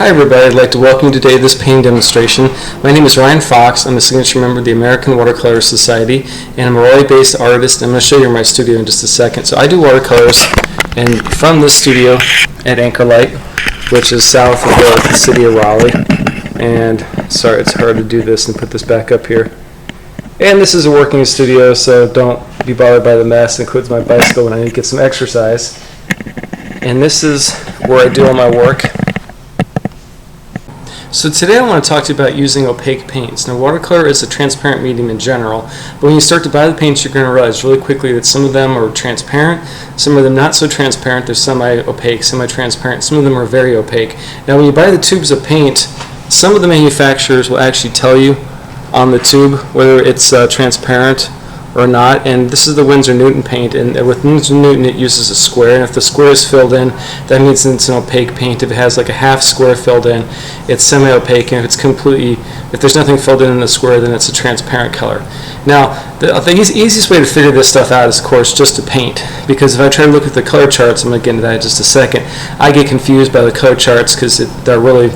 Hi everybody, I'd like to welcome you today to this painting demonstration. My name is Ryan Fox. I'm a signature member of the American Watercolor Society, and I'm a Raleigh-based artist. I'm going to show you my studio in just a second. So I do watercolors, and from this studio at Anchor Light, which is south of the city of Raleigh. And sorry, it's hard to do this and put this back up here. And this is a working studio, so don't be bothered by the mess. It includes my bicycle when I need to get some exercise. And this is where I do all my work. So today I want to talk to you about using opaque paints. Now, watercolor is a transparent medium in general, but when you start to buy the paints, you're going to realize really quickly that some of them are transparent, some of them not so transparent. They're semi-opaque, semi-transparent. Some of them are very opaque. Now, when you buy the tubes of paint, some of the manufacturers will actually tell you on the tube whether it's transparent or not, and this is the Winsor Newton paint, and with Winsor Newton it uses a square, and if the square is filled in, that means it's an opaque paint. If it has like a half square filled in, it's semi-opaque, and if there's nothing filled in the square, then it's a transparent color. Now, the easiest way to figure this stuff out is, of course, just to paint, because if I try to look at the color charts, I'm going to get into that in just a second, I get confused by the color charts because they're really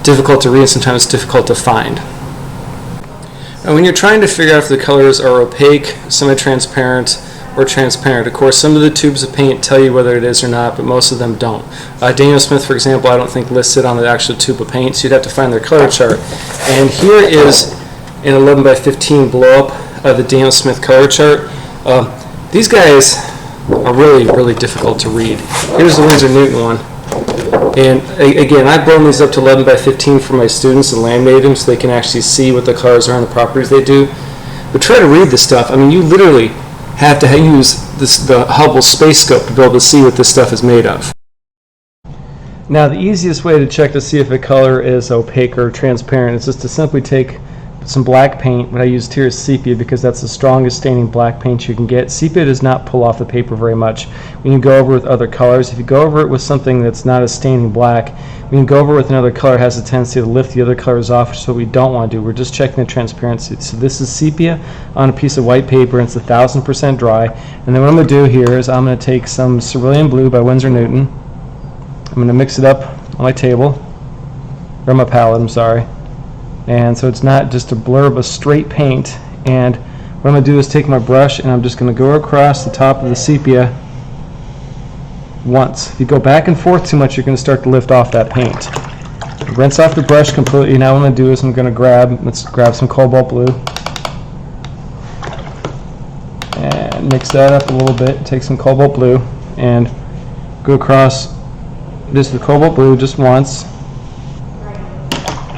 difficult to read and sometimes difficult to find. And when you're trying to figure out if the colors are opaque, semi-transparent, or transparent, of course, some of the tubes of paint tell you whether it is or not, but most of them don't. Daniel Smith, for example, I don't think listed on the actual tube of paint, so you'd have to find their color chart. And here is an 11 by 15 blow-up of the Daniel Smith color chart. These guys are really, really difficult to read. Here's the Winsor Newton one. And again, I've blown these up to 11 by 15 for my students and laminated them so they can actually see what the colors are and the properties they do. But try to read this stuff. I mean, you literally have to use the Hubble space scope to be able to see what this stuff is made of. Now, the easiest way to check to see if a color is opaque or transparent is just to simply take some black paint. What I used here is sepia because that's the strongest staining black paint you can get. Sepia does not pull off the paper very much when you go over with other colors. If you go over it with something that's not as staining black, when you go over with another color, it has a tendency to lift the other colors off, which is what we don't want to do. We're just checking the transparency. So this is sepia on a piece of white paper, and it's 1000% dry. And then what I'm going to do here is I'm going to take some cerulean blue by Winsor Newton. I'm going to mix it up on my table, or my palette, I'm sorry. And so it's not just a blurb of straight paint. And what I'm going to do is take my brush and I'm just going to go across the top of the sepia once. If you go back and forth too much, you're going to start to lift off that paint. Rinse off the brush completely. Now what I'm going to do is I'm going to let's grab some cobalt blue and mix that up a little bit. Take some cobalt blue and go across just the cobalt blue just once.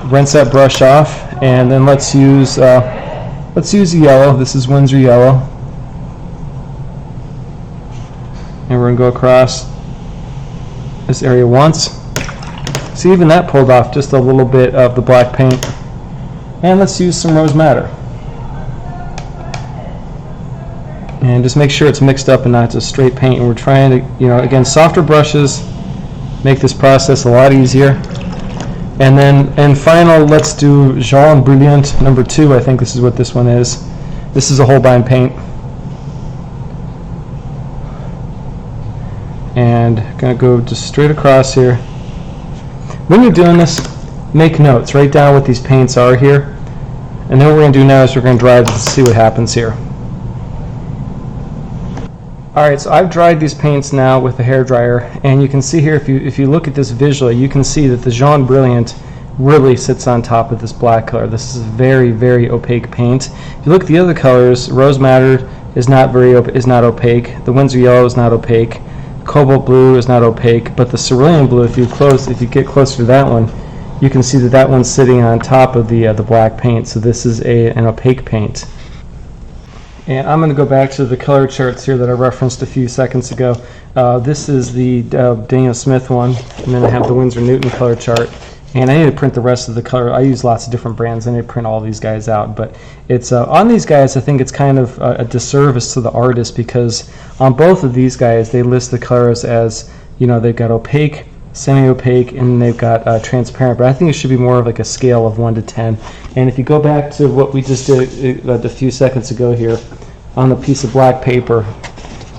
Rinse that brush off, and then let's use yellow. This is Winsor yellow, and we're going to go across this area once. See, even that pulled off just a little bit of the black paint. And let's use some rose madder, and just make sure it's mixed up and not just straight paint. And we're trying to, again, softer brushes make this process a lot easier. And then, final, let's do Jaune Brilliant number 2. I think this is what this one is. This is a Holbein paint. And gonna go just straight across here. When you're doing this, make notes. Write down what these paints are here. And then what we're gonna do now is we're gonna dry this and see what happens here. Alright, so I've dried these paints now with the hairdryer, and you can see here, if you look at this visually, you can see that the Jaune Brilliant really sits on top of this black color. This is very, very opaque paint. If you look at the other colors, Rose Madder is not opaque. The Winsor Yellow is not opaque. Cobalt Blue is not opaque, but the Cerulean Blue, if you get closer to that one, you can see that one's sitting on top of the black paint. So this is an opaque paint. And I'm going to go back to the color charts here that I referenced a few seconds ago. This is the Daniel Smith one, and then I have the Winsor Newton color chart. And I need to print the rest of the color. I use lots of different brands. I need to print all these guys out. But it's on these guys, I think it's kind of a disservice to the artist, because on both of these guys, they list the colors as, they've got opaque, semi-opaque, and they've got transparent. But I think it should be more of like a scale of 1 to 10. And if you go back to what we just did a few seconds ago here on the piece of black paper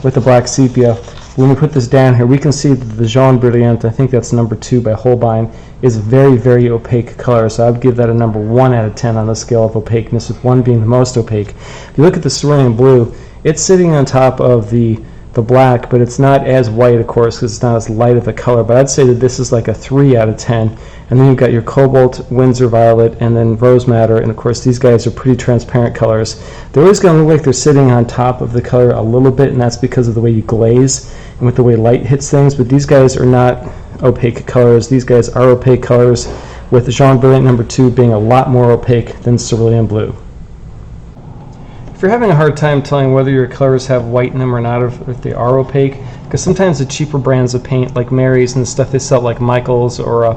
with the black sepia, When we put this down here, we can see that the Jaune Brilliant, I think that's number 2 by Holbein, is a very, very opaque color. So I would give that a number 1 out of 10 on the scale of opaqueness, with 1 being the most opaque. If you look at the Cerulean Blue, it's sitting on top of the black, but it's not as white, of course, because it's not as light of a color. But I'd say that this is like a 3 out of 10. And then you've got your Cobalt, Windsor Violet, and then Rose Madder. And of course, these guys are pretty transparent colors. They're always going to look like they're sitting on top of the color a little bit, and that's because of the way you glaze and with the way light hits things. But these guys are not opaque colors. These guys are opaque colors, with the Jaune Brilliant number 2 being a lot more opaque than Cerulean Blue. If you're having a hard time telling whether your colors have white in them or not, or if they are opaque, because sometimes the cheaper brands of paint, like Mary's and the stuff they sell, like Michael's, or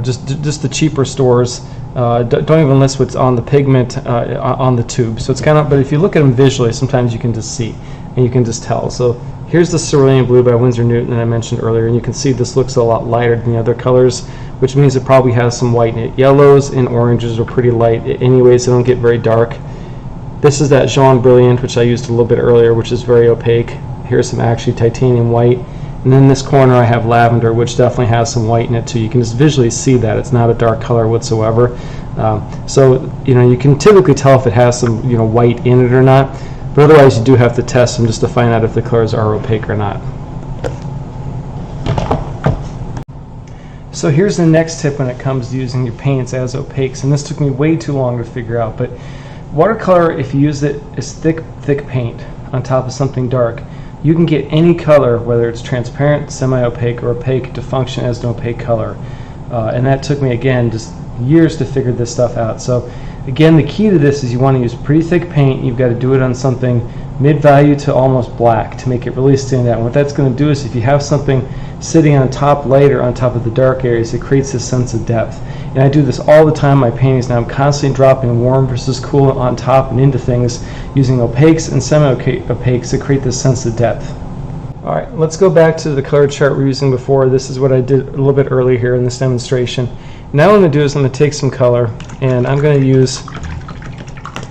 just the cheaper stores, don't even list what's on the pigment on the tube. So it's kind of, but if you look at them visually, sometimes you can just see and you can just tell. So here's the Cerulean Blue by Winsor Newton that I mentioned earlier, and you can see this looks a lot lighter than the other colors, which means it probably has some white in it. Yellows and oranges are pretty light anyways, they don't get very dark. This is that Jaune Brilliant, which I used a little bit earlier, which is very opaque. Here's some actually titanium white. And then in this corner I have lavender, which definitely has some white in it too. You can just visually see that. It's not a dark color whatsoever. So you can typically tell if it has some white in it or not. But otherwise you do have to test them just to find out if the colors are opaque or not. So here's the next tip when it comes to using your paints as opaques. And this took me way too long to figure out. But watercolor, if you use it as thick paint on top of something dark, you can get any color, whether it's transparent, semi-opaque, or opaque, to function as an opaque color. And that took me, again, just years to figure this stuff out. So again, the key to this is you want to use pretty thick paint. You've got to do it on something mid-value to almost black to make it really stand out. And what that's going to do is, if you have something sitting on top light or on top of the dark areas, it creates this sense of depth. And I do this all the time in my paintings now. I'm constantly dropping warm versus cool on top and into things, using opaques and semi-opaques to create this sense of depth. Alright, let's go back to the color chart we were using before. This is what I did a little bit earlier here in this demonstration. Now what I'm going to do is I'm going to take some color, and I'm going to use,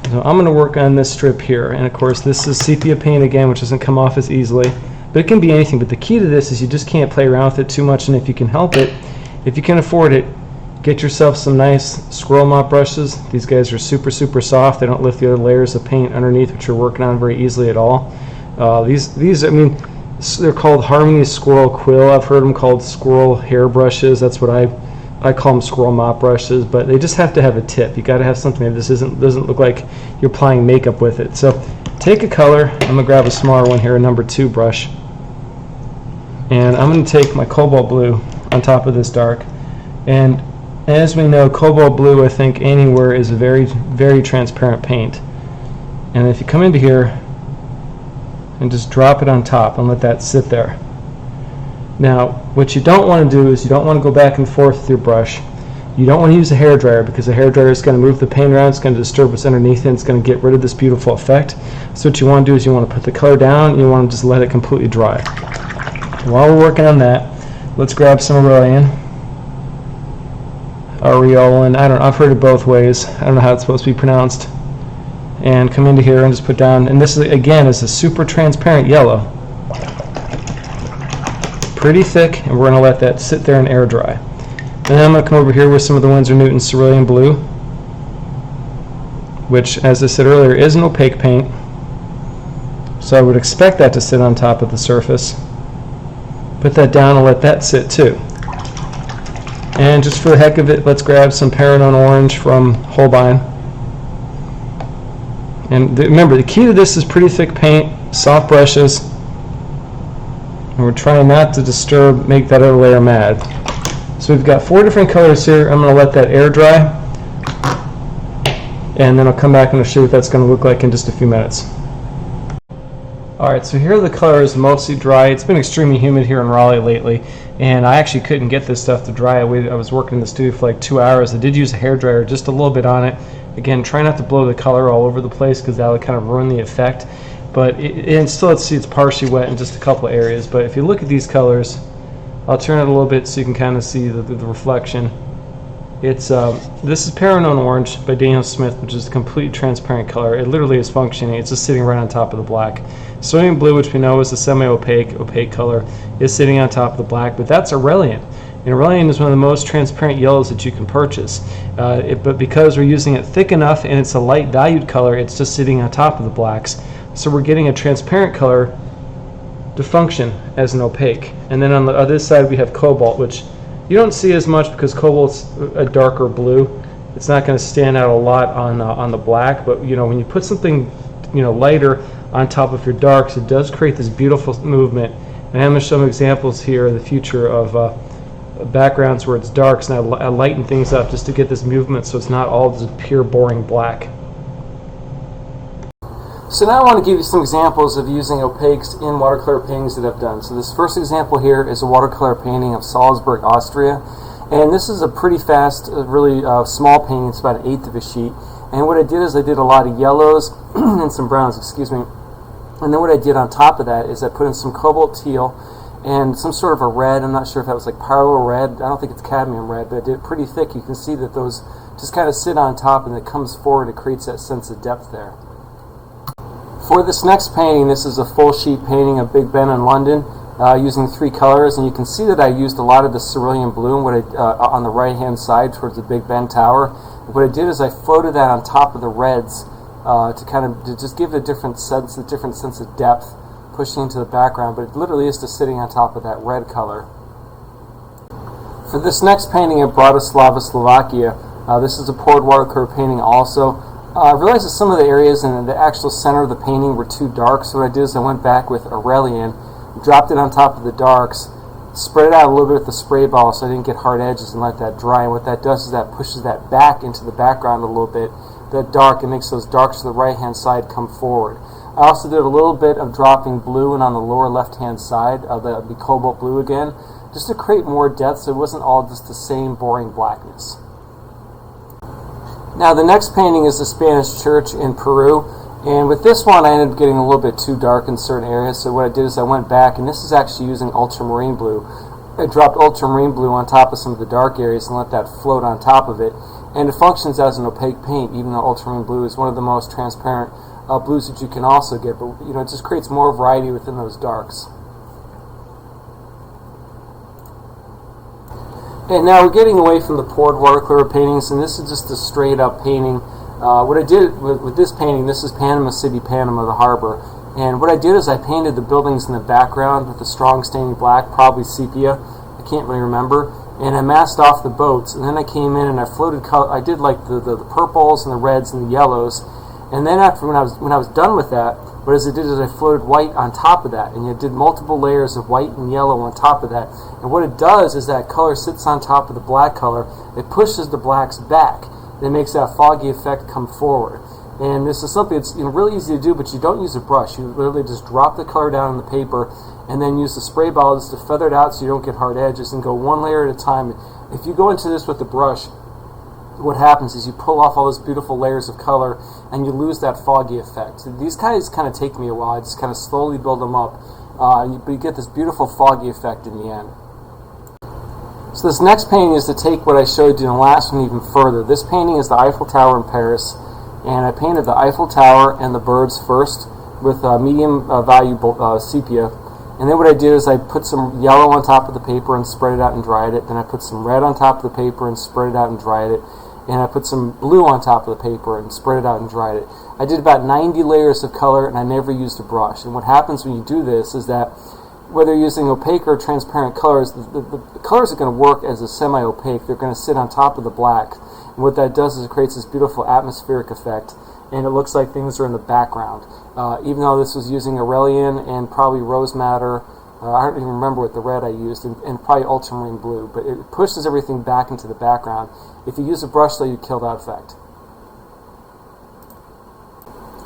I'm going to work on this strip here. And of course this is sepia paint again, which doesn't come off as easily. But it can be anything. But the key to this is you just can't play around with it too much, and if you can help it, if you can afford it, get yourself some nice squirrel mop brushes. These guys are super, super soft. They don't lift the other layers of paint underneath, which you're working on very easily at all. These, I mean, they're called Harmony Squirrel Quill. I've heard them called squirrel hair brushes. That's what I call them, squirrel mop brushes. But they just have to have a tip. You got to have something that doesn't look like you're applying makeup with it. So take a color. I'm gonna grab a smaller one here, a number 2 brush, and I'm gonna take my cobalt blue on top of this dark. And as we know, cobalt blue, I think anywhere, is a very, very transparent paint. And if you come into here and just drop it on top and let that sit there. Now, what you don't want to do is you don't want to go back and forth with your brush. You don't want to use a hairdryer, because the hairdryer is going to move the paint around, it's going to disturb what's underneath it, and it's going to get rid of this beautiful effect. So what you want to do is you want to put the color down, and you want to just let it completely dry. While we're working on that, let's grab some Aurelian. Aureolin, I've heard it both ways. I don't know how it's supposed to be pronounced. And come into here and just put down, and this is, again, is a super transparent yellow. Pretty thick, and we're going to let that sit there and air dry. And then I'm going to come over here with some of the Winsor Newton Cerulean Blue, which, as I said earlier, is an opaque paint. So I would expect that to sit on top of the surface. Put that down and let that sit too. And just for the heck of it, let's grab some Paradon Orange from Holbein. And remember, the key to this is pretty thick paint, soft brushes, and we're trying not to make that other layer mad. So we've got 4 different colors here. I'm going to let that air dry, and then I'll come back and I'll show you what that's going to look like in just a few minutes. Alright, so here the color is mostly dry. It's been extremely humid here in Raleigh lately, and I actually couldn't get this stuff to dry. I was working in the studio for like 2 hours. I did use a hairdryer, just a little bit on it. Again, try not to blow the color all over the place, because that would kind of ruin the effect. But let's see, it's partially wet in just a couple of areas. But if you look at these colors, I'll turn it a little bit so you can kind of see the reflection. It's this is Paranone Orange by Daniel Smith, which is a completely transparent color. It literally is functioning. It's just sitting right on top of the black. Cerulean Blue, which we know is a semi-opaque color, is sitting on top of the black, but that's Aurelian. And Aurelian is one of the most transparent yellows that you can purchase. But because we're using it thick enough and it's a light valued color, it's just sitting on top of the blacks. So we're getting a transparent color to function as an opaque. And then on the other side we have Cobalt, which you don't see as much because Cobalt's a darker blue. It's not going to stand out a lot on the black, but when you put something lighter on top of your darks, it does create this beautiful movement. And I'm going to show some examples here in the future of backgrounds where it's darks, and I lighten things up just to get this movement so it's not all just pure boring black. So now I want to give you some examples of using opaques in watercolor paintings that I've done. So this first example here is a watercolor painting of Salzburg, Austria. And this is a pretty fast, really small painting. It's about 1/8 of a sheet. And what I did is I did a lot of yellows and some browns, excuse me. And then what I did on top of that is I put in some cobalt teal and some sort of a red. I'm not sure if that was like parallel red. I don't think it's cadmium red, but I did it pretty thick. You can see that those just kind of sit on top, and it comes forward. It creates that sense of depth there. For this next painting, this is a full sheet painting of Big Ben in London using 3 colors, and you can see that I used a lot of the cerulean blue on the right hand side towards the Big Ben Tower. What I did is I floated that on top of the reds to just give it a different sense of depth, pushing into the background, but it literally is just sitting on top of that red color. For this next painting of Bratislava, Slovakia, this is a poured watercolor painting also. I realized that some of the areas in the actual center of the painting were too dark, so what I did is I went back with Aurelian, dropped it on top of the darks, spread it out a little bit with the spray ball so I didn't get hard edges, and let that dry. And what that does is that pushes that back into the background a little bit, that dark, and makes those darks to the right hand side come forward. I also did a little bit of dropping blue and on the lower left hand side of the cobalt blue again, just to create more depth so it wasn't all just the same boring blackness. Now the next painting is the Spanish church in Peru, and with this one I ended up getting a little bit too dark in certain areas, so what I did is I went back, and this is actually using ultramarine blue. I dropped ultramarine blue on top of some of the dark areas and let that float on top of it, and it functions as an opaque paint, even though ultramarine blue is one of the most transparent blues that you can also get, but it just creates more variety within those darks. And now we're getting away from the poured watercolor paintings, and this is just a straight up painting. What I did with this painting, this is Panama City, Panama, the harbor. And what I did is I painted the buildings in the background with a strong staining black, probably sepia, I can't really remember. And I masked off the boats, and then I came in and I floated color. I did like the purples and the reds and the yellows. And then after when I was done with that, what I did is I floated white on top of that, and you did multiple layers of white and yellow on top of that. And what it does is that color sits on top of the black color. It pushes the blacks back, and it makes that foggy effect come forward. And this is something that's really easy to do, but you don't use a brush. You literally just drop the color down on the paper, and then use the spray ball just to feather it out so you don't get hard edges, and go one layer at a time. If you go into this with a brush, what happens is you pull off all those beautiful layers of color and you lose that foggy effect. So these guys kind of take me a while. I just kind of slowly build them up, but you get this beautiful foggy effect in the end. So this next painting is to take what I showed you in the last one even further. This painting is the Eiffel Tower in Paris, and I painted the Eiffel Tower and the birds first with medium value sepia. And then what I did is I put some yellow on top of the paper and spread it out and dried it. Then I put some red on top of the paper and spread it out and dried it. And I put some blue on top of the paper and spread it out and dried it. I did about 90 layers of color, and I never used a brush. And what happens when you do this is that whether you're using opaque or transparent colors, the colors are going to work as a semi-opaque. They're going to sit on top of the black. And what that does is it creates this beautiful atmospheric effect, and it looks like things are in the background. Even though this was using Aurelian and probably rose madder, I don't even remember what the red I used, and probably ultramarine blue, but it pushes everything back into the background. If you use a brush, though, you kill that effect.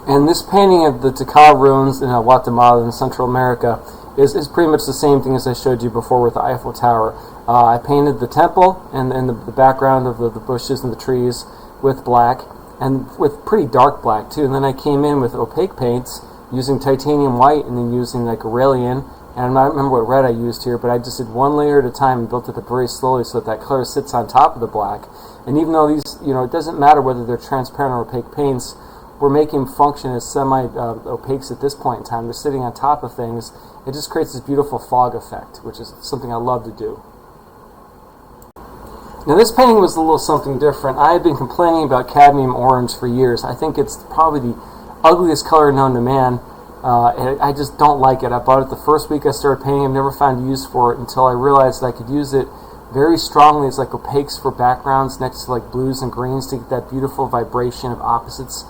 And this painting of the Tikal ruins in Guatemala in Central America is pretty much the same thing as I showed you before with the Eiffel Tower. I painted the temple and the background of the bushes and the trees with black, and with pretty dark black too. And then I came in with opaque paints using titanium white, and then using like Aurelian And I don't remember what red I used here, but I just did one layer at a time and built it up very slowly so that color sits on top of the black. And even though these, it doesn't matter whether they're transparent or opaque paints, we're making them function as semi-opaques at this point in time. They're sitting on top of things. It just creates this beautiful fog effect, which is something I love to do. Now this painting was a little something different. I had been complaining about cadmium orange for years. I think it's probably the ugliest color known to man. And I just don't like it. I bought it the first week I started painting. I've never found use for it until I realized that I could use it very strongly as like opaques for backgrounds next to like blues and greens to get that beautiful vibration of opposites.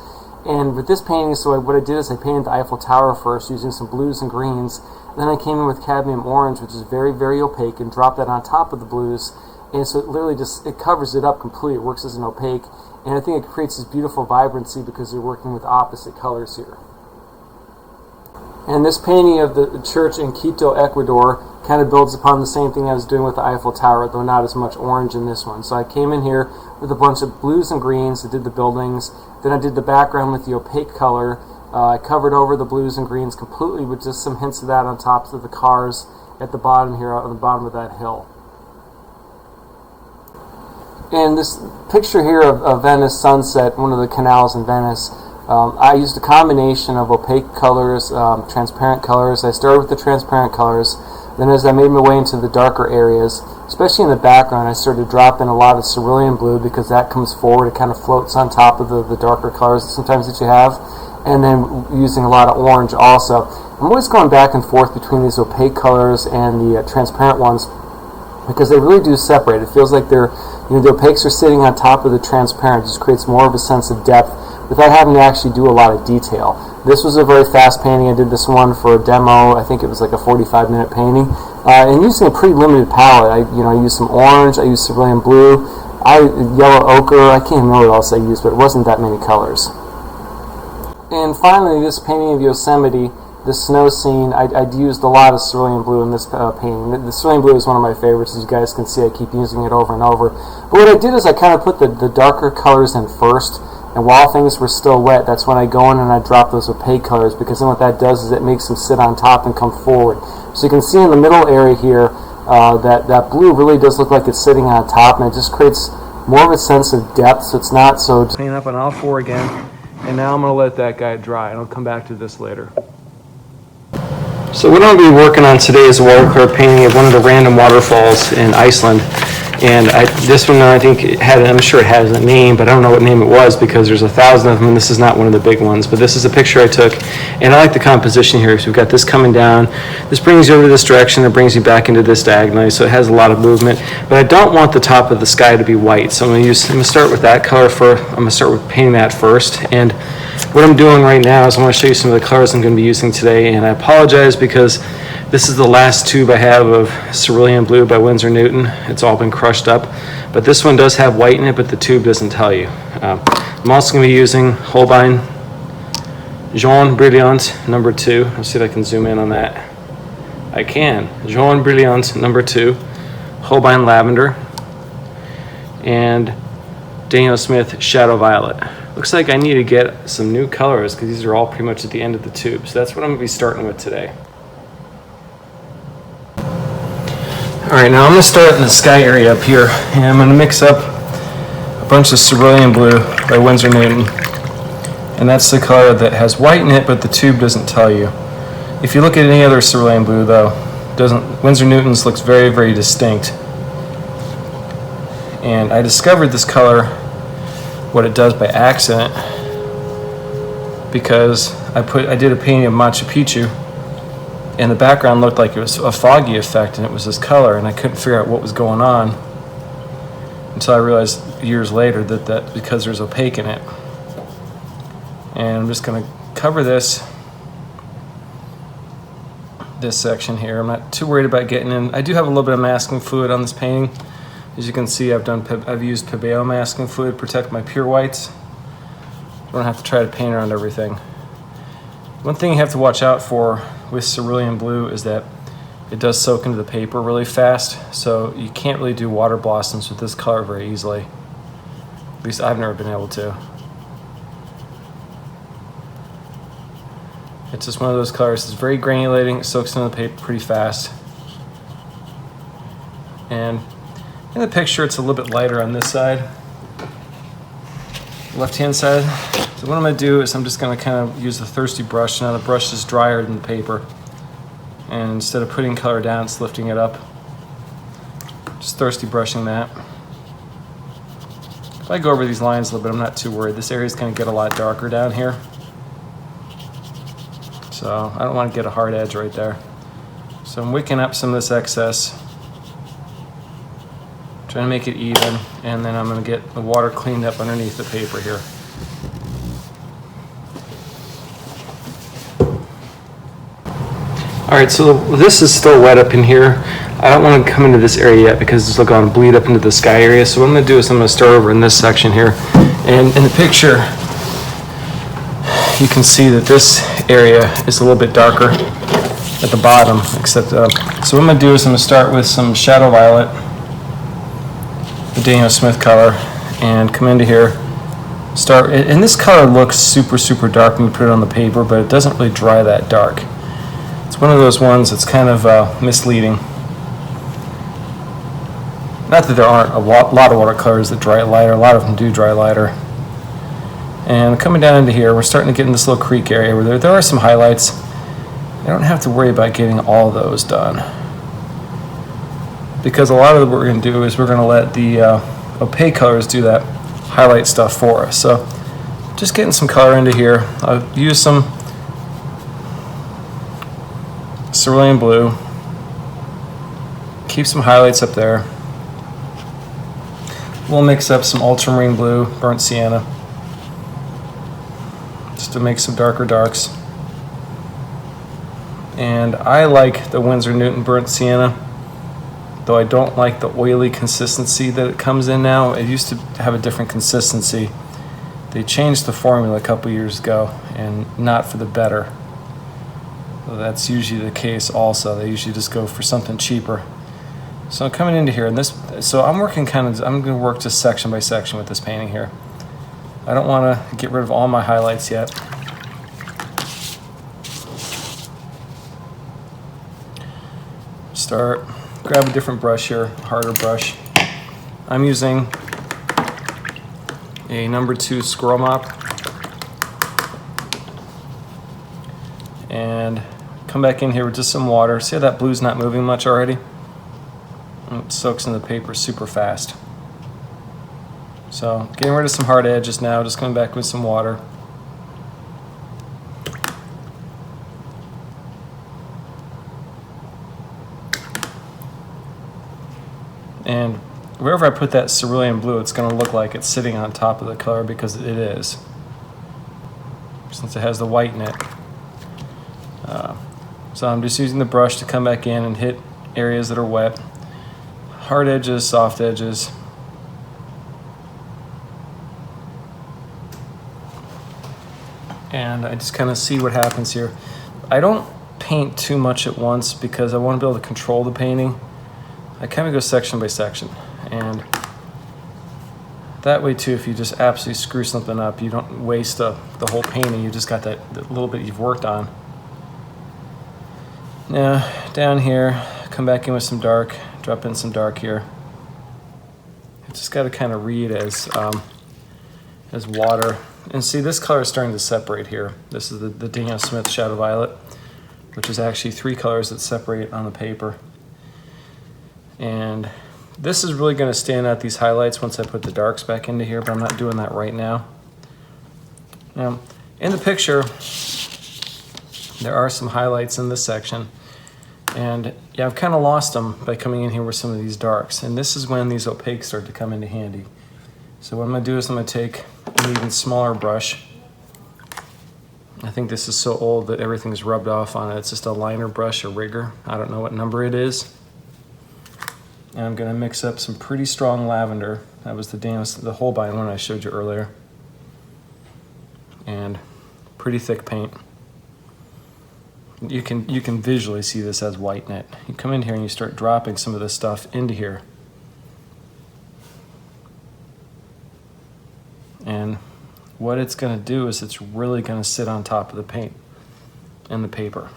And with this painting, so what I did is I painted the Eiffel Tower first using some blues and greens. And then I came in with cadmium orange, which is very, very opaque, and dropped that on top of the blues. And so it literally it covers it up completely. It works as an opaque. And I think it creates this beautiful vibrancy because you're working with opposite colors here. And this painting of the church in Quito, Ecuador, kind of builds upon the same thing I was doing with the Eiffel Tower, though not as much orange in this one. So I came in here with a bunch of blues and greens. I did the buildings. Then I did the background with the opaque color. I covered over the blues and greens completely with just some hints of that on top of the cars at the bottom here, on the bottom of that hill. And this picture here of Venice sunset, one of the canals in Venice, I used a combination of opaque colors, transparent colors. I started with the transparent colors. Then as I made my way into the darker areas, especially in the background, I started to drop in a lot of cerulean blue because that comes forward. It kind of floats on top of the darker colors sometimes that you have. And then using a lot of orange also. I'm always going back and forth between these opaque colors and the transparent ones because they really do separate. It feels like the opaques are sitting on top of the transparent. It just creates more of a sense of depth without having to actually do a lot of detail. This was a very fast painting. I did this one for a demo. I think it was like a 45-minute painting. And using a pretty limited palette. I used some orange, I used cerulean blue, yellow ochre. I can't remember what else I used, but it wasn't that many colors. And finally, this painting of Yosemite, the snow scene, I used a lot of cerulean blue in this painting. The cerulean blue is one of my favorites. As you guys can see, I keep using it over and over. But what I did is I kind of put the darker colors in first. And while things were still wet, that's when I go in and I drop those opaque colors, because then what that does is it makes them sit on top and come forward. So you can see in the middle area here that blue really does look like it's sitting on top, and it just creates more of a sense of depth, so it's not so... Paint up on all four again, and now I'm going to let that guy dry, and I'll come back to this later. So what I'm going to be working on today is a watercolor painting of one of the random waterfalls in Iceland. And this one, I think, I'm sure it has a name, but I don't know what name it was because there's 1,000 of them, and this is not one of the big ones. But this is a picture I took, and I like the composition here. So we've got this coming down. This brings you over this direction. It brings you back into this diagonally, so it has a lot of movement. But I don't want the top of the sky to be white, so I'm going to start with that color first. I'm going to start with painting that first. And what I'm doing right now is I want to show you some of the colors I'm going to be using today. And I apologize because this is the last tube I have of cerulean blue by Winsor Newton. It's all been crushed up. But this one does have white in it, but the tube doesn't tell you. I'm also going to be using Holbein Jaune Brilliant number 2. Let's see if I can zoom in on that. I can. Jaune Brilliant number 2. Holbein Lavender. And Daniel Smith Shadow Violet. Looks like I need to get some new colors because these are all pretty much at the end of the tube. So that's what I'm going to be starting with today. Alright, now I'm going to start in the sky area up here, and I'm going to mix up a bunch of cerulean blue by Winsor Newton. And that's the color that has white in it, but the tube doesn't tell you. If you look at any other cerulean blue, though, Winsor Newton's looks very, very distinct. And I discovered this color, what it does by accident, because I did a painting of Machu Picchu, and the background looked like it was a foggy effect, and it was this color, and I couldn't figure out what was going on until I realized years later that because there's opaque in it. And I'm just going to cover this section here. I'm not too worried about getting in. I do have a little bit of masking fluid on this painting. As you can see, I've used Pebeo masking fluid to protect my pure whites. I don't have to try to paint around everything. One thing you have to watch out for with cerulean blue is that it does soak into the paper really fast, so you can't really do water blossoms with this color very easily. At least I've never been able to. It's just one of those colors. It's very granulating. It soaks into the paper pretty fast. And in the picture, it's a little bit lighter on this side, left-hand side. So what I'm going to do is I'm just going to kind of use the thirsty brush. Now the brush is drier than the paper. And instead of putting color down, it's lifting it up. Just thirsty brushing that. If I go over these lines a little bit, I'm not too worried. This area is going to get a lot darker down here. So I don't want to get a hard edge right there. So I'm wicking up some of this excess, trying to make it even, and then I'm going to get the water cleaned up underneath the paper here. All right, so this is still wet up in here. I don't want to come into this area yet because it's going to bleed up into the sky area. So what I'm going to do is I'm going to start over in this section here. And in the picture, you can see that this area is a little bit darker at the bottom, except, so what I'm going to do is I'm going to start with some Shadow Violet, the Daniel Smith color, and come into here. And this color looks super, super dark when you put it on the paper, but it doesn't really dry that dark. It's one of those ones that's kind of misleading. Not that there aren't a lot of watercolors that dry lighter, a lot of them do dry lighter. And coming down into here, we're starting to get in this little creek area where there are some highlights. I don't have to worry about getting all those done, because a lot of what we're going to do is we're going to let the opaque colors do that highlight stuff for us. So just getting some color into here. I'll use some cerulean blue, keep some highlights up there. We'll mix up some ultramarine blue, burnt sienna, just to make some darker darks. And I like the Winsor Newton burnt sienna, though I don't like the oily consistency that it comes in now. It used to have a different consistency. They changed the formula a couple years ago, and not for the better. Well, that's usually the case also. They usually just go for something cheaper. So I'm coming into here, and so I'm working I'm going to work just section by section with this painting here. I don't want to get rid of all my highlights yet. Grab a different brush here, harder brush. I'm using a number 2 squirrel mop. And come back in here with just some water. See how that blue's not moving much already? It soaks in the paper super fast. So getting rid of some hard edges now, just coming back with some water. And wherever I put that cerulean blue, it's going to look like it's sitting on top of the color, because it is, since it has the white in it. So I'm just using the brush to come back in and hit areas that are wet. Hard edges, soft edges. And I just kind of see what happens here. I don't paint too much at once because I want to be able to control the painting. I kind of go section by section. And that way too, if you just absolutely screw something up, you don't waste the whole painting. You just got that little bit you've worked on. Now, down here, come back in with some dark, drop in some dark here. You just got to kind of read as water. And see, this color is starting to separate here. This is the Daniel Smith Shadow Violet, which is actually 3 colors that separate on the paper. And this is really going to stand out, these highlights, once I put the darks back into here, but I'm not doing that right now. Now, in the picture, there are some highlights in this section, and yeah, I've kind of lost them by coming in here with some of these darks, and this is when these opaques start to come into handy. So what I'm going to do is I'm going to take an even smaller brush. I think this is so old that everything's rubbed off on it. It's just a liner brush, a rigger. I don't know what number it is. And I'm going to mix up some pretty strong lavender. That was the Holbein one I showed you earlier. And pretty thick paint. You can visually see this has white in it. You come in here and you start dropping some of this stuff into here. And what it's going to do is it's really going to sit on top of the paint. and the paper.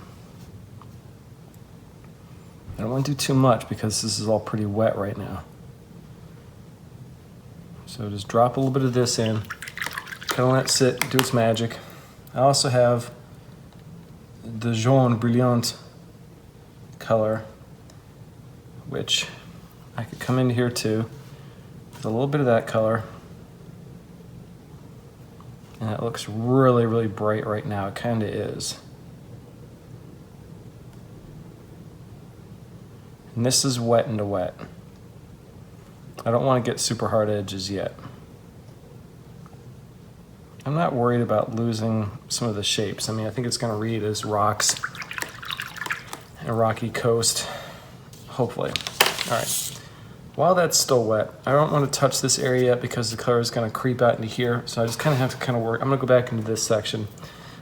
I don't want to do too much because this is all pretty wet right now. So just drop a little bit of this in, kind of let it sit, do its magic. I also have the jaune brilliant color, which I could come into here too with a little bit of that color. And it looks really, really bright right now. It kind of is. And this is wet into wet. I don't want to get super hard edges yet. I'm not worried about losing some of the shapes. I mean, I think it's going to read as rocks and a rocky coast, hopefully. All right. While that's still wet, I don't want to touch this area yet because the color is going to creep out into here. So I just kind of have to kind of work. I'm going to go back into this section.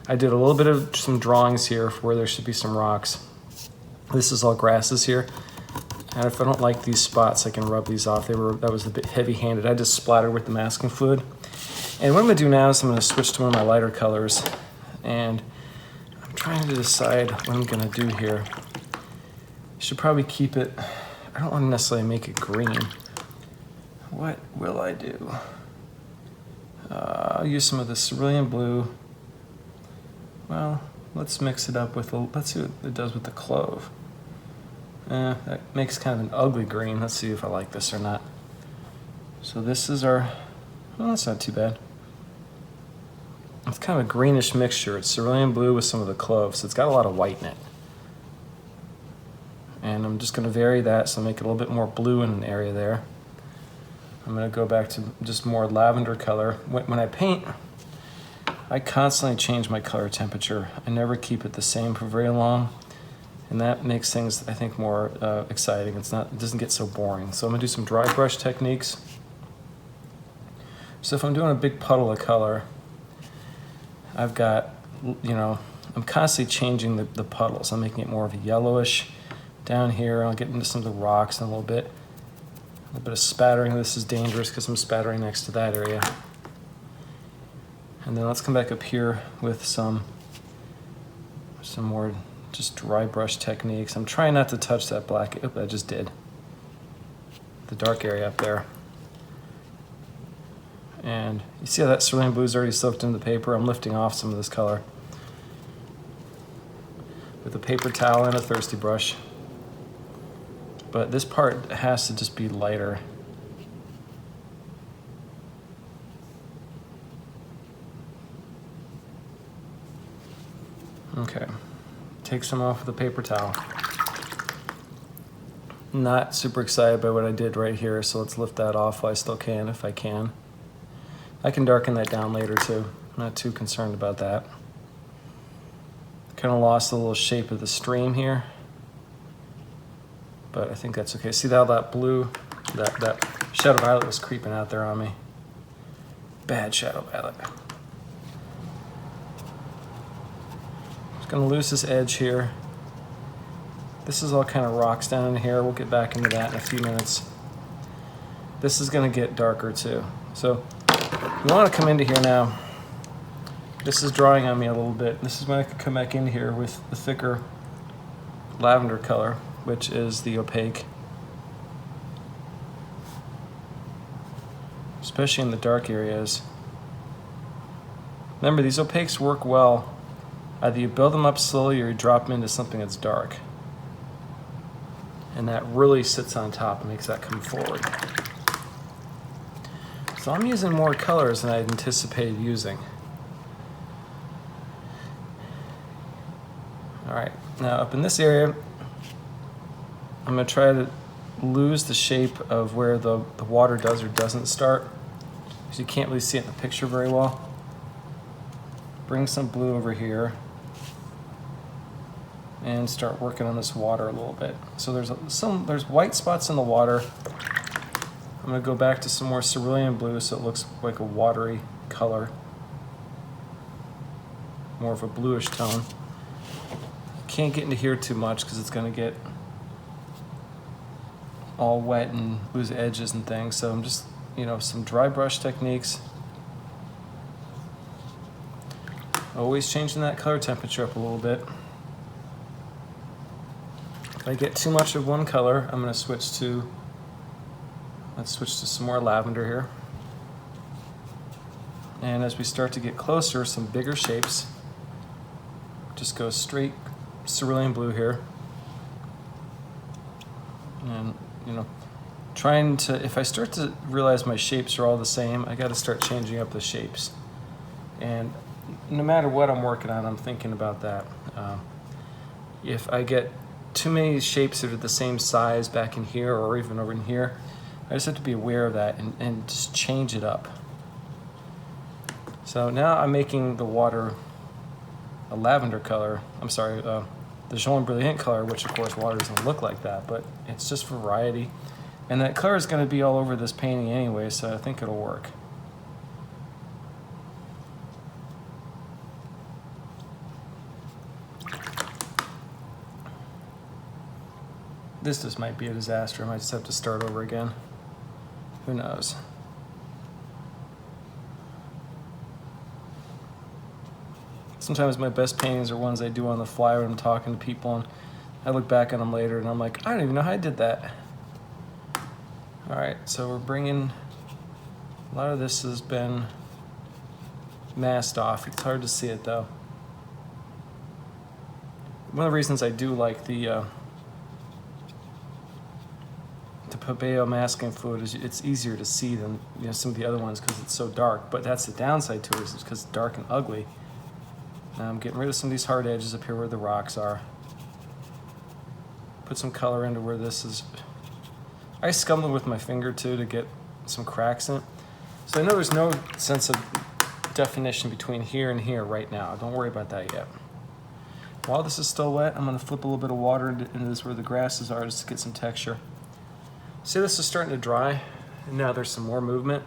I did a little bit of some drawings here for where there should be some rocks. This is all grasses here. And if I don't like these spots, I can rub these off. That was a bit heavy-handed. I just splattered with the masking fluid. And what I'm gonna do now is I'm gonna switch to one of my lighter colors. And I'm trying to decide what I'm gonna do here. I should probably keep it, I don't wanna necessarily make it green. What will I do? I'll use some of the cerulean blue. Well, let's mix it up with, let's see what it does with the clove. That makes kind of an ugly green. Let's see if I like this or not. So this is our, well, that's not too bad. It's kind of a greenish mixture. It's cerulean blue with some of the cloves. So it's got a lot of white in it. And I'm just gonna vary that so make it a little bit more blue in an area there. I'm gonna go back to just more lavender color. When I paint, I constantly change my color temperature. I never keep it the same for very long. And that makes things, I think, more exciting. It doesn't get so boring. So I'm gonna do some dry brush techniques. So if I'm doing a big puddle of color, I've got, I'm constantly changing the puddles. I'm making it more of a yellowish down here. I'll get into some of the rocks in a little bit of spattering. This is dangerous because I'm spattering next to that area. And then let's come back up here with some more just dry brush techniques. I'm trying not to touch that black. Oop, I just did. The dark area up there. And you see how that cerulean blue is already soaked into the paper? I'm lifting off some of this color with a paper towel and a thirsty brush. But this part has to just be lighter. Okay. Take some off with a paper towel. Not super excited by what I did right here, so let's lift that off while I still can, if I can. I can darken that down later too. I'm not too concerned about that. Kind of lost a little shape of the stream here, but I think that's okay. See how that blue, that shadow violet was creeping out there on me. Bad shadow violet. Gonna lose this edge here. This is all kind of rocks down in here. We'll get back into that in a few minutes. This is gonna get darker too. So you wanna come into here now. This is drawing on me a little bit. This is when I can come back in here with the thicker lavender color, which is the opaque. Especially in the dark areas. Remember, these opaques work well. Either you build them up slowly or you drop them into something that's dark. And that really sits on top and makes that come forward. So I'm using more colors than I anticipated using. All right, now up in this area, I'm gonna try to lose the shape of where the water does or doesn't start, because you can't really see it in the picture very well. Bring some blue over here and start working on this water a little bit. So there's white spots in the water. I'm gonna go back to some more cerulean blue so it looks like a watery color. More of a bluish tone. Can't get into here too much because it's gonna get all wet and lose edges and things. So I'm just, some dry brush techniques. Always changing that color temperature up a little bit. If I get too much of one color, I'm going to switch to, let's switch to some more lavender here. And as we start to get closer, some bigger shapes, just go straight cerulean blue here. And, you know, trying to, if I start to realize my shapes are all the same, I got to start changing up the shapes. And no matter what I'm working on, I'm thinking about that. If I get too many shapes that are the same size back in here or even over in here, I just have to be aware of that and just change it up. So now I'm making the water a lavender color. I'm sorry, the jaune brilliant color, which of course water doesn't look like that, but it's just variety. And that color is going to be all over this painting anyway, so I think it'll work. This just might be a disaster. I might just have to start over again. Who knows? Sometimes my best paintings are ones I do on the fly when I'm talking to people, and I look back on them later and I'm like, I don't even know how I did that. All right, so we're bringing, a lot of this has been masked off. It's hard to see it though. One of the reasons I do like the Pabeo masking fluid is it's easier to see than, you know, some of the other ones because it's so dark, but that's the downside to it, is because it's dark and ugly. Now I'm getting rid of some of these hard edges up here where the rocks are. Put some color into where this is. I scummed it with my finger too to get some cracks in it. So I know there's no sense of definition between here and here right now. Don't worry about that yet. While this is still wet, I'm going to flip a little bit of water into this where the grasses are just to get some texture. See, this is starting to dry, and now there's some more movement,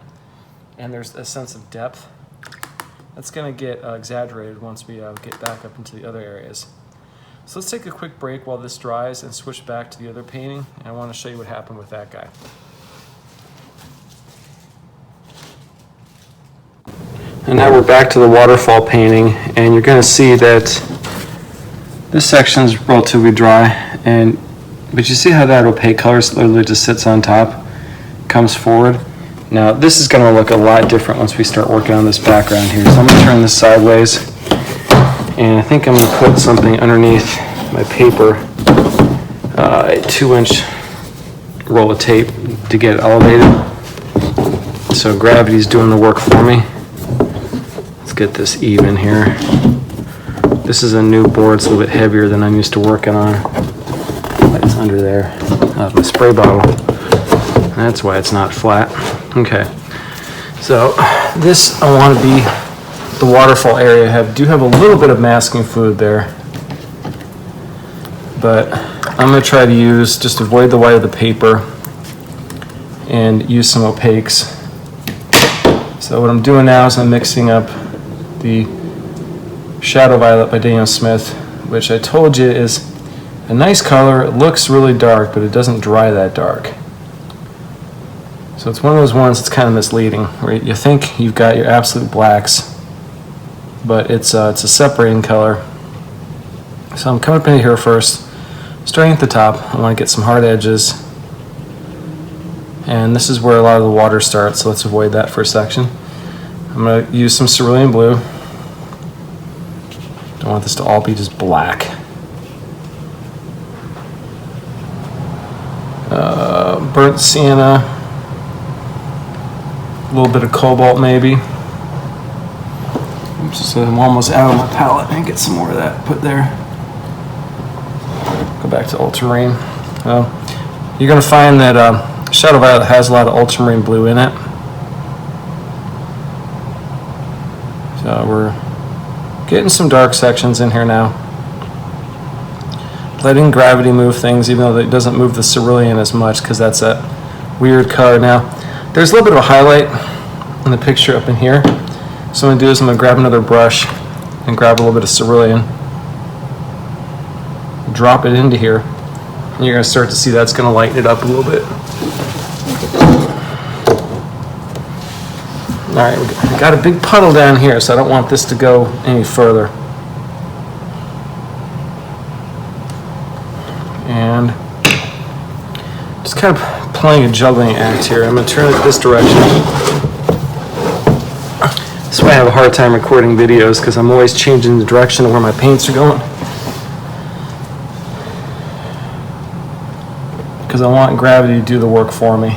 and there's a sense of depth. That's going to get exaggerated once we get back up into the other areas. So let's take a quick break while this dries and switch back to the other painting, and I want to show you what happened with that guy. And now we're back to the waterfall painting, and you're going to see that this section is relatively dry, but you see how that opaque color literally just sits on top, comes forward. Now this is going to look a lot different once we start working on this background here. So I'm going to turn this sideways, and I think I'm going to put something underneath my paper, a 2-inch roll of tape to get it elevated. So gravity's doing the work for me. Let's get this even here. This is a new board, it's a little bit heavier than I'm used to working on. It's under there. My spray bottle. That's why it's not flat. Okay. So this, I want to be the waterfall area. Do have a little bit of masking fluid there, but I'm going to try to just avoid the white of the paper and use some opaques. So what I'm doing now is I'm mixing up the Shadow Violet by Daniel Smith, which I told you is a nice color. It looks really dark, but it doesn't dry that dark. So it's one of those ones that's kind of misleading, where you think you've got your absolute blacks, but it's a separating color. So I'm coming up in here first, starting at the top. I want to get some hard edges, and this is where a lot of the water starts, so let's avoid that for a section. I'm going to use some cerulean blue. Don't want this to all be just black. Burnt sienna, a little bit of cobalt maybe. So I'm almost out of my palette and get some more of that put there. Go back to ultramarine. You're going to find that Shadow Violet has a lot of ultramarine blue in it. So we're getting some dark sections in here now. Letting gravity move things, even though it doesn't move the cerulean as much, because that's a weird color. Now, there's a little bit of a highlight in the picture up in here. So what I'm going to do is I'm going to grab another brush and grab a little bit of cerulean, drop it into here, and you're going to start to see that's going to lighten it up a little bit. All right, we got a big puddle down here, so I don't want this to go any further. And just kind of playing a juggling act here. I'm going to turn it this direction. That's why I have a hard time recording videos, because I'm always changing the direction of where my paints are going. Because I want gravity to do the work for me.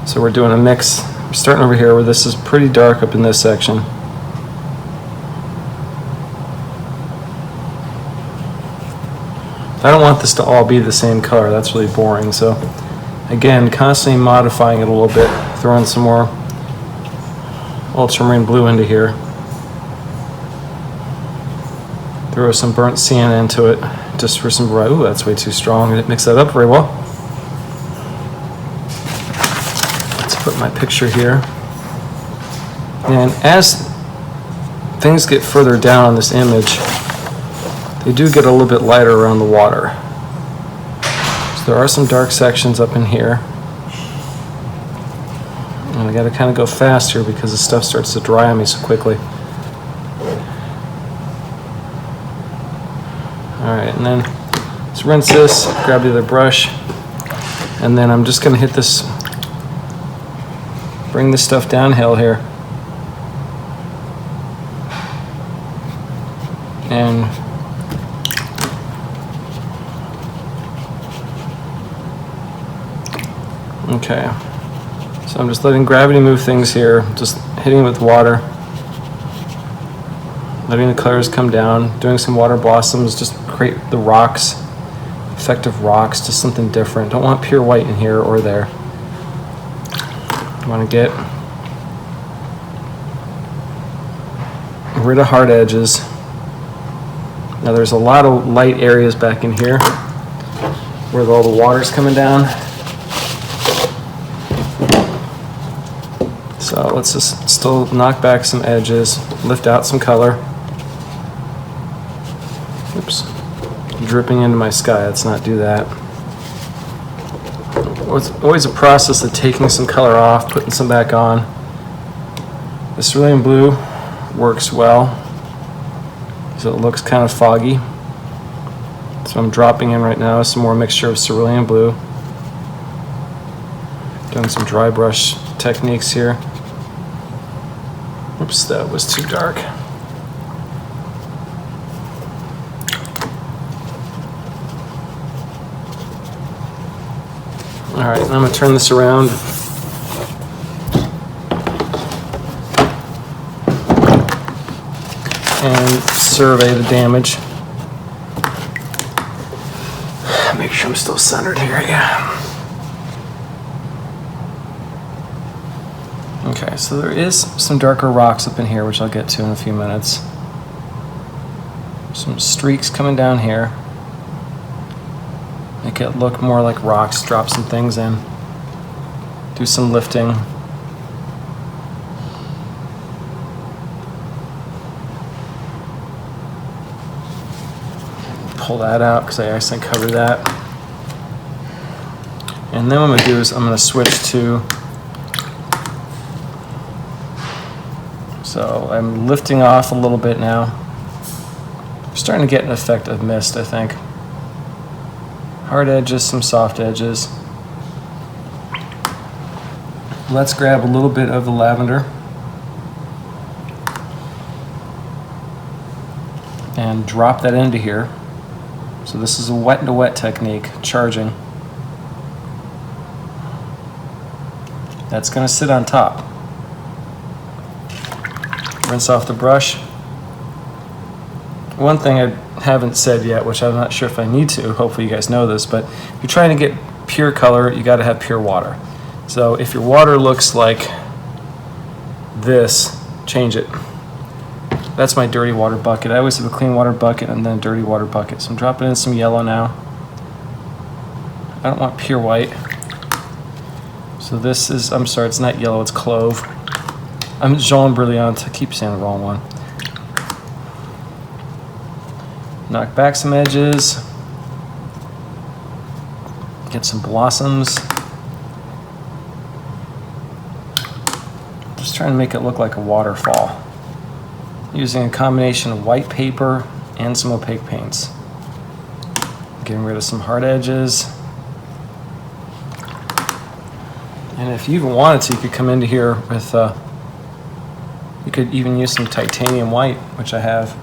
So we're doing a mix. We're starting over here where this is pretty dark up in this section. I don't want this to all be the same color. That's really boring. So again, constantly modifying it a little bit, throwing some more ultramarine blue into here. Throw some burnt sienna into it just for some variety. Ooh, that's way too strong. I didn't mix that up very well. Put my picture here, and as things get further down on this image, they do get a little bit lighter around the water. So there are some dark sections up in here, and I got to kind of go fast here because the stuff starts to dry on me so quickly. All right, and then let's rinse this, grab the other brush, and then I'm just going to hit this. Bring this stuff downhill here. And okay. So I'm just letting gravity move things here, just hitting with water. Letting the colors come down, doing some water blossoms, just create the rocks, effect of rocks, just something different. Don't want pure white in here or there. Want to get rid of hard edges. Now there's a lot of light areas back in here where all the water's coming down. So let's just still knock back some edges, lift out some color. Oops, dripping into my sky. Let's not do that. It's always a process of taking some color off, putting some back on. This cerulean blue works well, so it looks kind of foggy. So I'm dropping in right now some more mixture of cerulean blue. Doing some dry brush techniques here. Oops, that was too dark. All right, and I'm going to turn this around. And survey the damage. Make sure I'm still centered here, yeah. Okay, so there is some darker rocks up in here, which I'll get to in a few minutes. Some streaks coming down here. Make it look more like rocks, drop some things in. Do some lifting. Pull that out because I accidentally covered that. And then what I'm going to do is I'm going to switch to, so I'm lifting off a little bit now. I'm starting to get an effect of mist, I think. Hard edges, some soft edges. Let's grab a little bit of the lavender and drop that into here. So this is a wet to wet technique, charging. That's going to sit on top. Rinse off the brush. One thing I haven't said yet, which I'm not sure if I need to, hopefully you guys know this, but if you're trying to get pure color, you got to have pure water. So if your water looks like this, change it. That's my dirty water bucket. I always have a clean water bucket and then a dirty water bucket. So I'm dropping in some yellow now. I don't want pure white. So this is, I'm sorry, it's not yellow, it's clove. I'm Jaune Brilliant, I keep saying the wrong one. Knock back some edges. Get some blossoms. Just trying to make it look like a waterfall, using a combination of white paper and some opaque paints. Getting rid of some hard edges. And if you even wanted to, you could come into here with, you could even use some titanium white, which I have,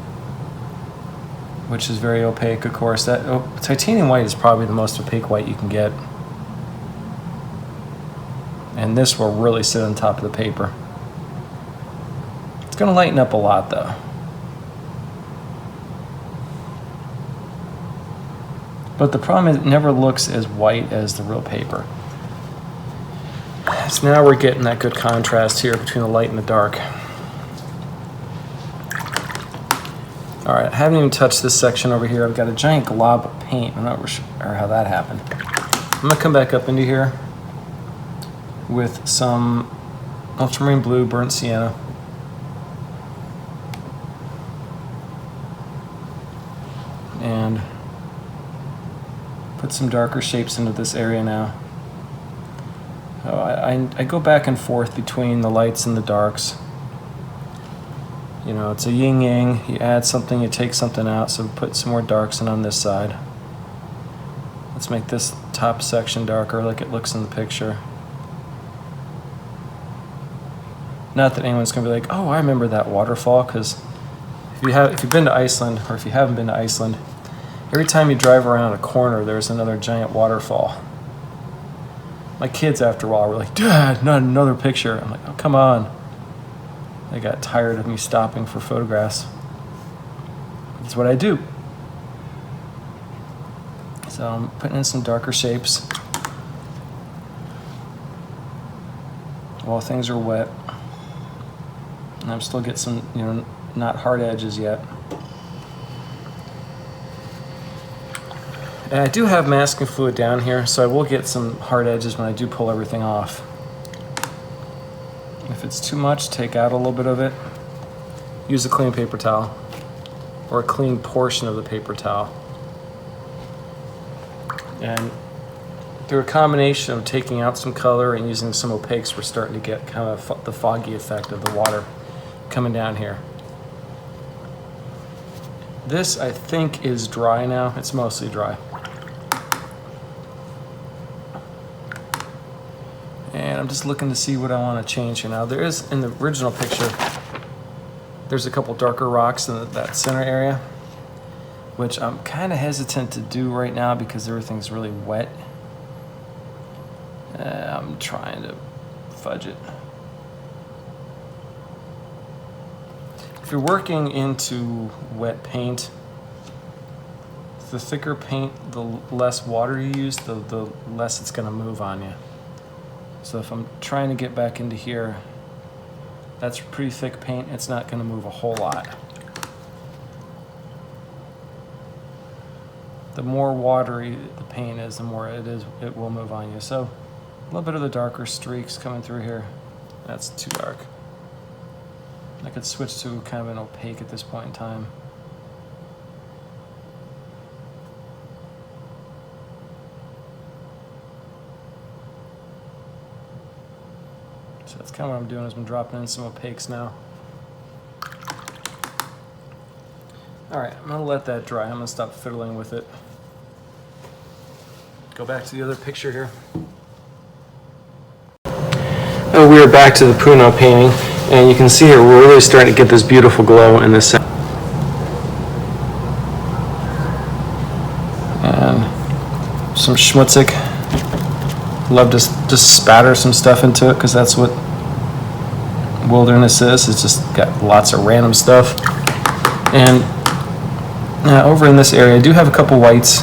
which is very opaque, of course. Titanium white is probably the most opaque white you can get. And this will really sit on top of the paper. It's going to lighten up a lot, though. But the problem is it never looks as white as the real paper. So now we're getting that good contrast here between the light and the dark. All right, I haven't even touched this section over here. I've got a giant glob of paint. I'm not sure how that happened. I'm gonna come back up into here with some ultramarine blue, burnt sienna. And put some darker shapes into this area now. So I go back and forth between the lights and the darks. You know, it's a yin-yang. You add something, you take something out, so put some more darks in on this side. Let's make this top section darker like it looks in the picture. Not that anyone's going to be like, oh, I remember that waterfall, because if you've been to Iceland, or if you haven't been to Iceland, every time you drive around a corner, there's another giant waterfall. My kids, after a while, were like, Dad, not another picture. I'm like, oh, come on. They got tired of me stopping for photographs. That's what I do. So I'm putting in some darker shapes while things are wet. And I'm still getting some, you know, not hard edges yet. And I do have masking fluid down here, so I will get some hard edges when I do pull everything off. If it's too much, take out a little bit of it. Use a clean paper towel, or a clean portion of the paper towel. And through a combination of taking out some color and using some opaques, we're starting to get kind of the foggy effect of the water coming down here. This, I think, is dry now. It's mostly dry. And I'm just looking to see what I want to change here now. There is, in the original picture, there's a couple darker rocks in that center area, which I'm kind of hesitant to do right now because everything's really wet. I'm trying to fudge it. If you're working into wet paint, the thicker paint, the less water you use, the less it's going to move on you. So if I'm trying to get back into here, that's pretty thick paint. It's not going to move a whole lot. The more watery the paint is, the more it will move on you. So a little bit of the darker streaks coming through here. That's too dark. I could switch to kind of an opaque at this point in time. So that's kind of what I'm doing, is I'm dropping in some opaques now. All right, I'm gonna let that dry. I'm gonna stop fiddling with it. Go back to the other picture here. Oh, we are back to the Puno painting, and you can see here we're really starting to get this beautiful glow in this. And some schmutzig. Love to just spatter some stuff into it, because that's what wilderness is. It's just got lots of random stuff. And over in this area, I do have a couple whites.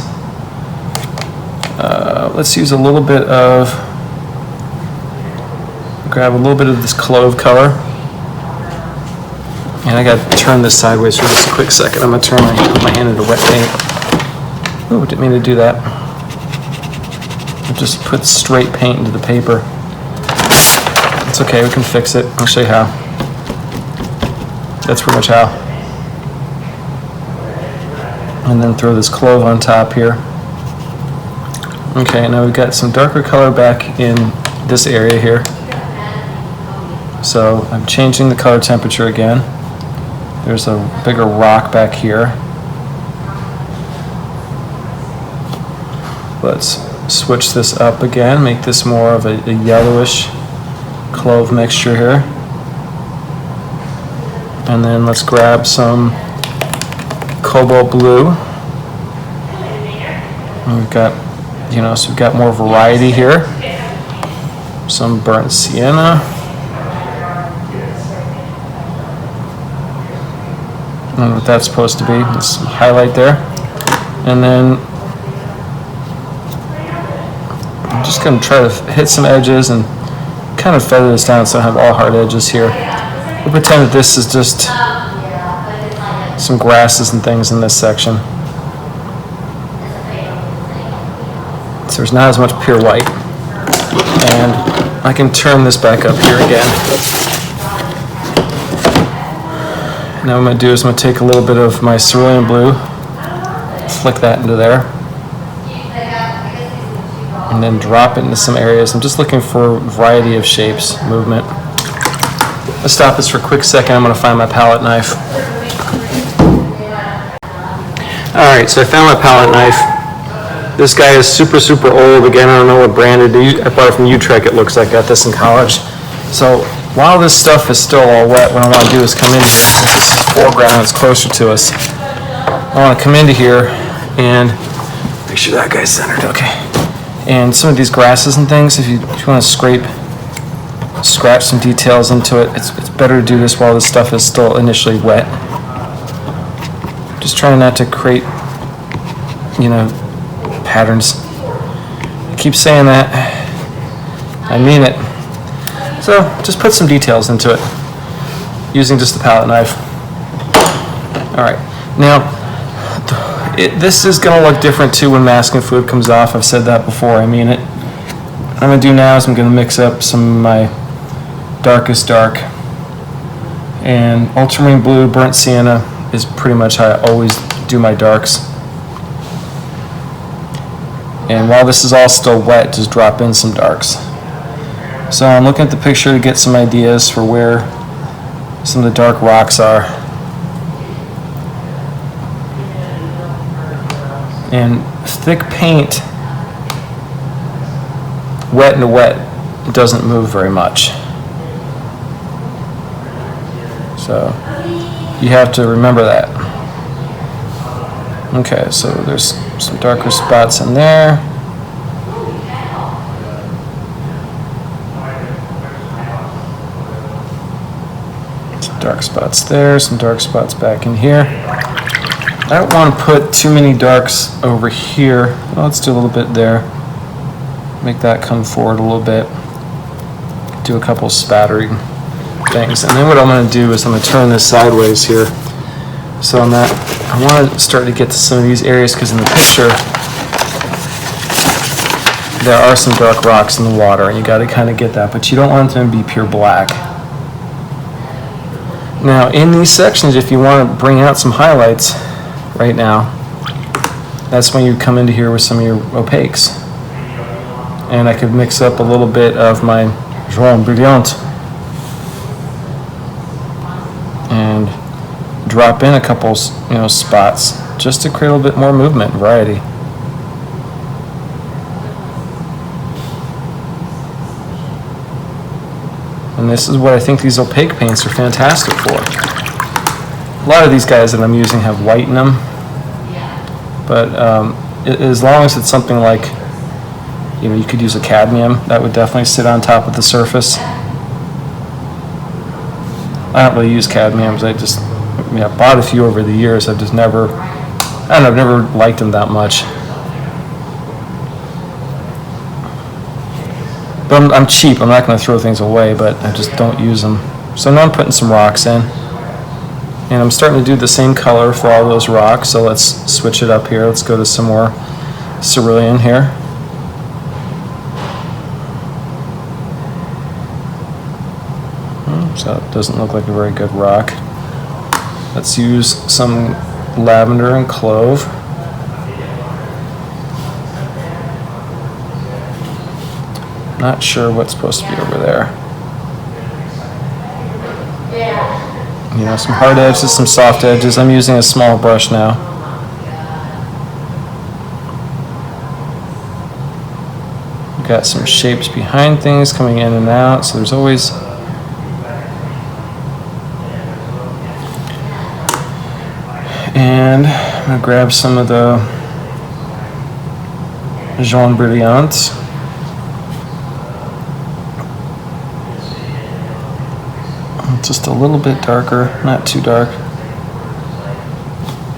Let's use a little bit of, grab a little bit of this clove color. And I got to turn this sideways for just a quick second. I'm going to turn my hand into wet paint. Oh, didn't mean to do that. Just put straight paint into the paper. It's okay, we can fix it. I'll show you how. That's pretty much how. And then throw this clove on top here. Okay, now we've got some darker color back in this area here. So I'm changing the color temperature again. There's a bigger rock back here. Let's switch this up again, make this more of a yellowish clove mixture here. And then let's grab some cobalt blue. And we've got, so we've got more variety here. Some burnt sienna. I don't know what that's supposed to be. There's some highlight there. And then I'm just going to try to hit some edges and kind of feather this down so I have all hard edges here. We'll pretend that this is just some grasses and things in this section. So there's not as much pure white. And I can turn this back up here again. Now what I'm going to do is I'm going to take a little bit of my cerulean blue, flick that into there, and then drop it into some areas. I'm just looking for a variety of shapes, movement. Let's stop this for a quick second. I'm going to find my palette knife. Alright, so I found my palette knife. This guy is super old. Again, I don't know what brand it is. I bought it from Utrecht, it looks like. Got this in college. So while this stuff is still all wet, what I want to do is come in here. This is foreground, it's closer to us. I want to come into here and make sure that guy's centered. Okay. And some of these grasses and things, if you want to scratch some details into it, it's better to do this while this stuff is still initially wet. Just trying not to create, patterns. I keep saying that. I mean it. So just put some details into it using just the palette knife. Alright, now this is going to look different too when masking fluid comes off. I've said that before, I mean it. What I'm going to do now is I'm going to mix up some of my darkest dark. And ultramarine blue, burnt sienna is pretty much how I always do my darks. And while this is all still wet, just drop in some darks. So I'm looking at the picture to get some ideas for where some of the dark rocks are. And thick paint, wet to wet, doesn't move very much. So you have to remember that. Okay, so there's some darker spots in there. Some dark spots there, some dark spots back in here. I don't want to put too many darks over here. Well, let's do a little bit there. Make that come forward a little bit. Do a couple spattering things. And then what I'm going to do is I'm going to turn this sideways here. So on that, I want to start to get to some of these areas because in the picture there are some dark rocks in the water and you got to kind of get that, but you don't want them to be pure black. Now in these sections, if you want to bring out some highlights right now, that's when you come into here with some of your opaques. And I could mix up a little bit of my jaune brilliant and drop in a couple, spots just to create a little bit more movement and variety. And this is what I think these opaque paints are fantastic for. A lot of these guys that I'm using have white in them, but as long as it's something like, you could use a cadmium, that would definitely sit on top of the surface. I don't really use cadmiums. I've bought a few over the years. I've never liked them that much. But I'm cheap. I'm not going to throw things away, but I just don't use them. So now I'm putting some rocks in. And I'm starting to do the same color for all those rocks, so let's switch it up here. Let's go to some more cerulean here. So it doesn't look like a very good rock. Let's use some lavender and clove. Not sure what's supposed to be over there. some hard edges, some soft edges. I'm using a small brush now. We've got some shapes behind things coming in and out, so there's always and I'm going to grab some of the Jaune Brilliant. Just a little bit darker, not too dark.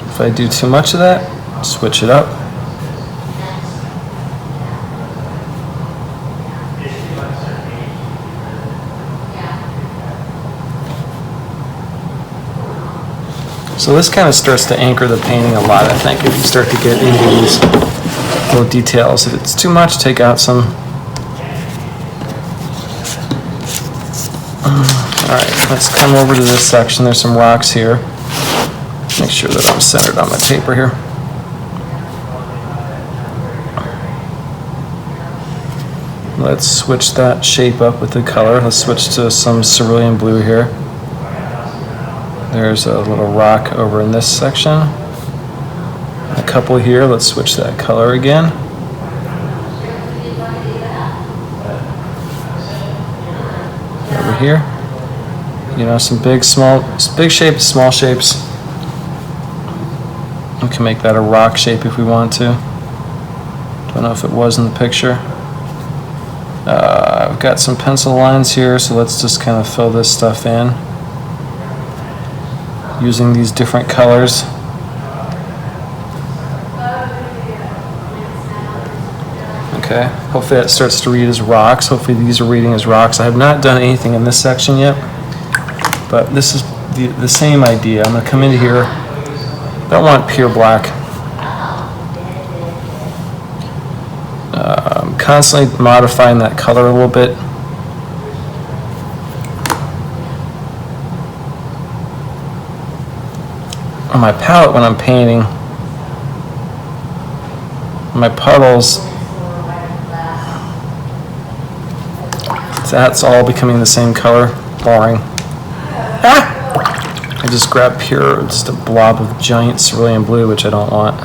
If I do too much of that, switch it up. So this kind of starts to anchor the painting a lot, I think, if you start to get into these little details. If it's too much, take out some. Alright, let's come over to this section. There's some rocks here. Make sure that I'm centered on my paper here. Let's switch that shape up with the color. Let's switch to some cerulean blue here. There's a little rock over in this section. A couple here. Let's switch that color again. Over here. Some big shapes, small shapes. We can make that a rock shape if we want to. Don't know if it was in the picture. I've got some pencil lines here, so let's just kind of fill this stuff in using these different colors. Okay, hopefully that starts to read as rocks. Hopefully these are reading as rocks. I have not done anything in this section yet, but this is the same idea. I'm going to come into here. I don't want pure black. I'm constantly modifying that color a little bit. On my palette when I'm painting, my puddles, that's all becoming the same color. Boring. I just grab just a blob of giant cerulean blue, which I don't want.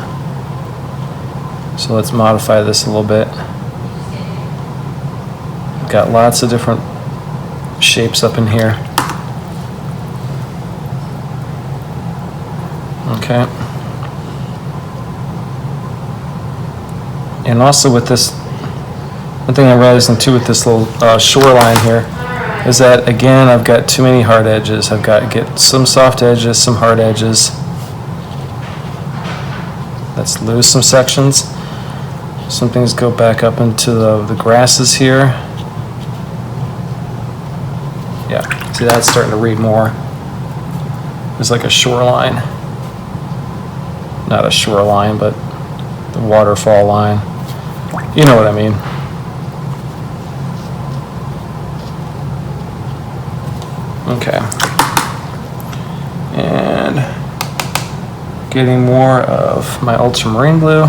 So let's modify this a little bit. Got lots of different shapes up in here. Okay. And also with this, one thing I'm realizing too with this little shoreline here is that, again, I've got too many hard edges. I've got to get some soft edges, some hard edges. Let's lose some sections. Some things go back up into the grasses here. Yeah, see, that's starting to read more. There's like a shoreline. Not a shoreline, but the waterfall line. You know what I mean. Okay. And getting more of my ultramarine blue.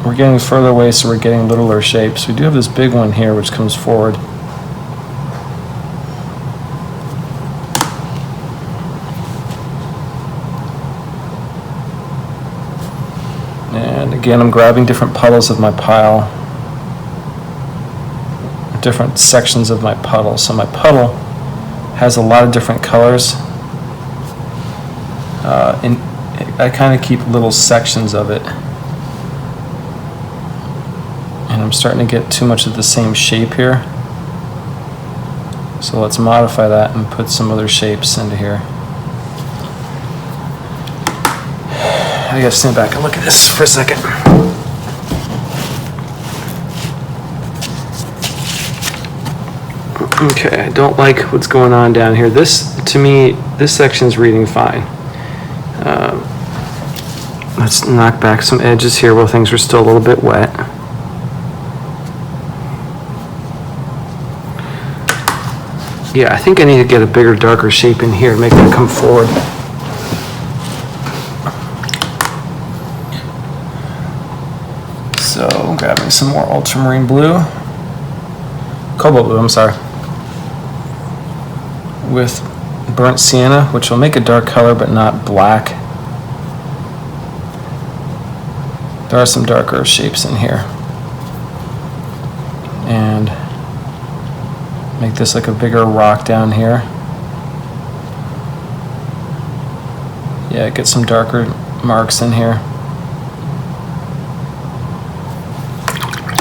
We're getting further away, so we're getting littler shapes. We do have this big one here which comes forward. And again, I'm grabbing different puddles of my pile, different sections of my puddle. So my puddle has a lot of different colors, and I kind of keep little sections of it. And I'm starting to get too much of the same shape here. So let's modify that and put some other shapes into here. I gotta stand back and look at this for a second. Okay, I don't like what's going on down here. To me, this section's reading fine. Let's knock back some edges here while things are still a little bit wet. Yeah, I think I need to get a bigger, darker shape in here, make it come forward. So, I'm grabbing some more ultramarine blue. Cobalt blue, I'm sorry. With burnt sienna, which will make a dark color but not black. There are some darker shapes in here. And make this like a bigger rock down here. Yeah, get some darker marks in here.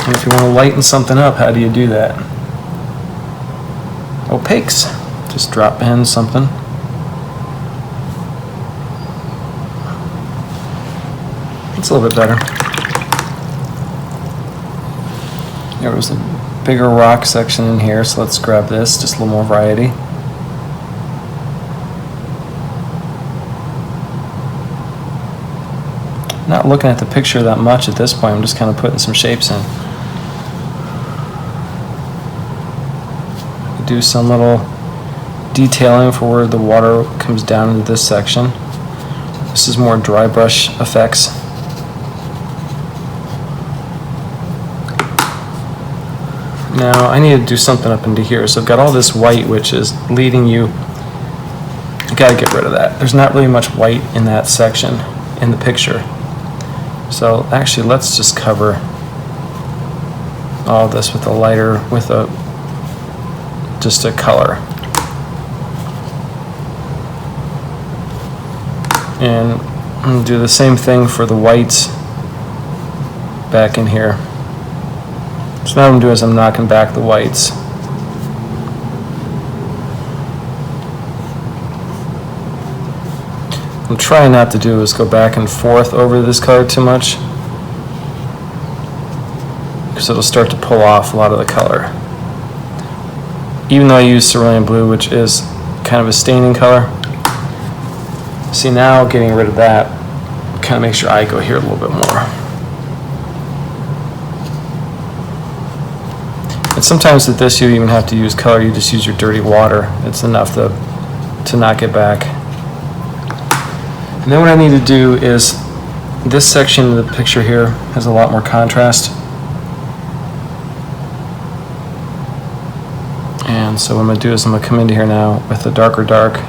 And if you want to lighten something up, how do you do that? Opaques. Just drop in something. It's a little bit better. There was a bigger rock section in here, so let's grab this, just a little more variety. Not looking at the picture that much at this point, I'm just kind of putting some shapes in. Do some little detailing for where the water comes down into this section. This is more dry brush effects. Now I need to do something up into here. So I've got all this white, which is leading you. You gotta get rid of that. There's not really much white in that section in the picture. So actually, let's just cover all this with a lighter, just a color. And I'm going to do the same thing for the whites back in here. So now what I'm doing is I'm knocking back the whites. I'm trying not to do is go back and forth over this color too much, because it'll start to pull off a lot of the color. Even though I use cerulean blue, which is kind of a staining color. See, now getting rid of that kind of makes your eye go here a little bit more. And sometimes with this you even have to use color, you just use your dirty water. It's enough to knock it back. And then what I need to do is, this section of the picture here has a lot more contrast. And so what I'm going to do is I'm going to come into here now with a darker dark.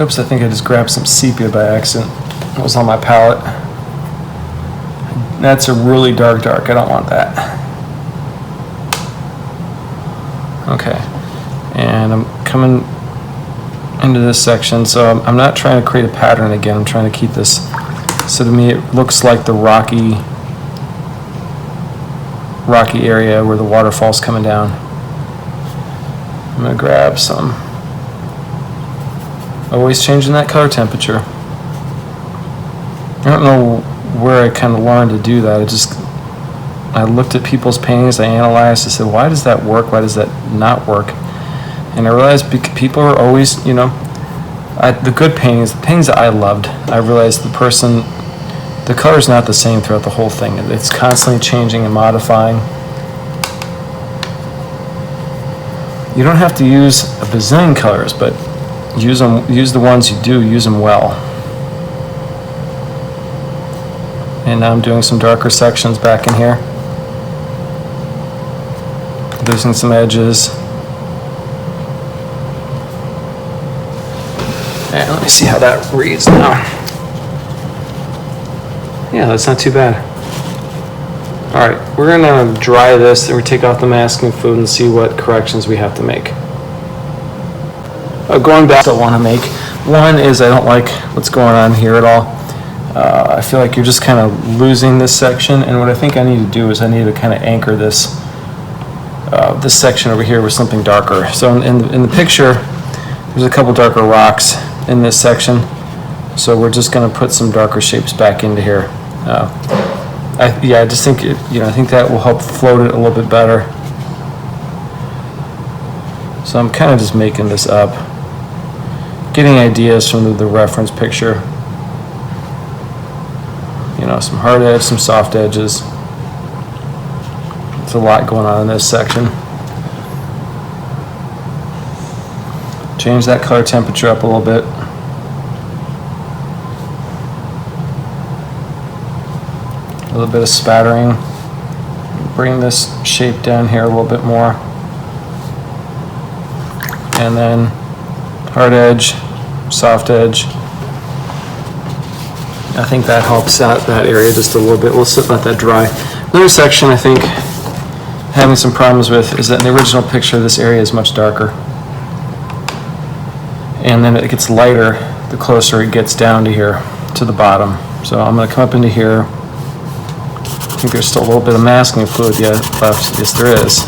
Oops, I think I just grabbed some sepia by accident. It was on my palette. That's a really dark dark. I don't want that. Okay. And I'm coming into this section, so I'm not trying to create a pattern again. I'm trying to keep this, so to me it looks like the rocky area where the waterfall's coming down. I'm going to grab some. Always changing that color temperature. I don't know where I kind of learned to do that. I looked at people's paintings, I analyzed, I said, why does that work? Why does that not work? And I realized people are always, the good paintings, the paintings that I loved, I realized the color's not the same throughout the whole thing. It's constantly changing and modifying. You don't have to use a bazillion colors, but use the ones you do, use them well. And now I'm doing some darker sections back in here. Losing some edges. And let me see how that reads now. Yeah, that's not too bad. Alright, we're going to dry this and we take off the masking fluid and see what corrections we have to make. Going back, I want to make. One is I don't like what's going on here at all. I feel like you're just kind of losing this section, and what I think I need to do is I need to kind of anchor this section over here with something darker. So in the picture, there's a couple darker rocks in this section, so we're just going to put some darker shapes back into here. I just think I think that will help float it a little bit better. So I'm kind of just making this up, getting ideas from the reference picture. Some hard edge, some soft edges. There's a lot going on in this section. Change that color temperature up a little bit. A little bit of spattering. Bring this shape down here a little bit more. And then hard edge, soft edge. I think that helps out that area just a little bit. We'll let that dry. Another section I think having some problems with is that in the original picture this area is much darker. And then it gets lighter the closer it gets down to here, to the bottom. So I'm going to come up into here. I think there's still a little bit of masking fluid left. Yes, there is.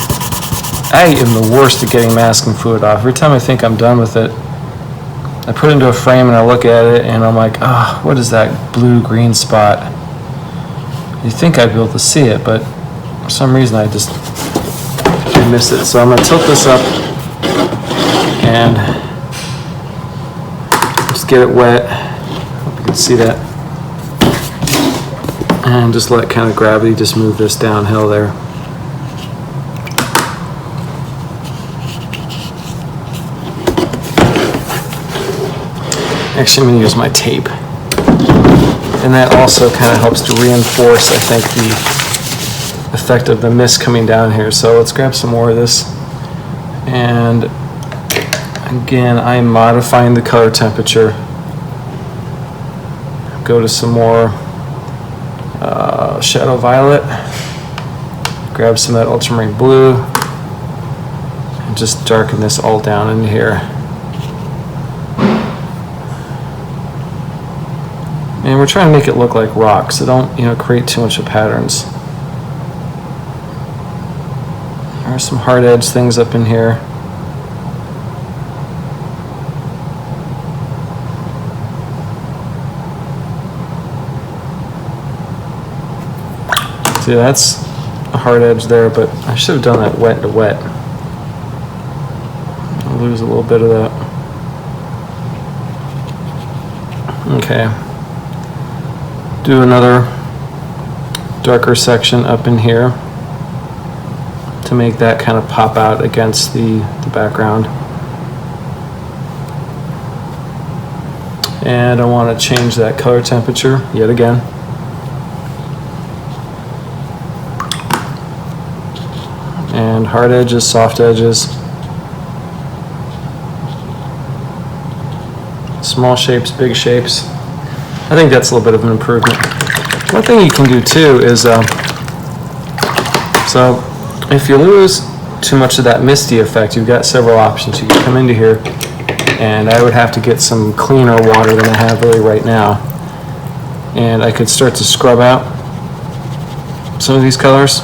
I am the worst at getting masking fluid off. Every time I think I'm done with it, I put it into a frame and I look at it and I'm like, ah, what is that blue-green spot? You think I'd be able to see it, but for some reason I just miss it. So I'm going to tilt this up and just get it wet. Hope you can see that. And just let kind of gravity just move this downhill there. Actually, I'm going to use my tape. And that also kind of helps to reinforce, I think, the effect of the mist coming down here. So let's grab some more of this. And again, I'm modifying the color temperature. Go to some more shadow violet. Grab some of that ultramarine blue. And just darken this all down in here. And we're trying to make it look like rock, so don't, create too much of patterns. There are some hard edge things up in here. See, that's a hard edge there, but I should have done that wet to wet. I'll lose a little bit of that. Okay. Do another darker section up in here to make that kind of pop out against the background. And I want to change that color temperature yet again. And hard edges, soft edges. Small shapes, big shapes. I think that's a little bit of an improvement. One thing you can do too is, so if you lose too much of that misty effect, you've got several options. You can come into here, and I would have to get some cleaner water than I have really right now. And I could start to scrub out some of these colors.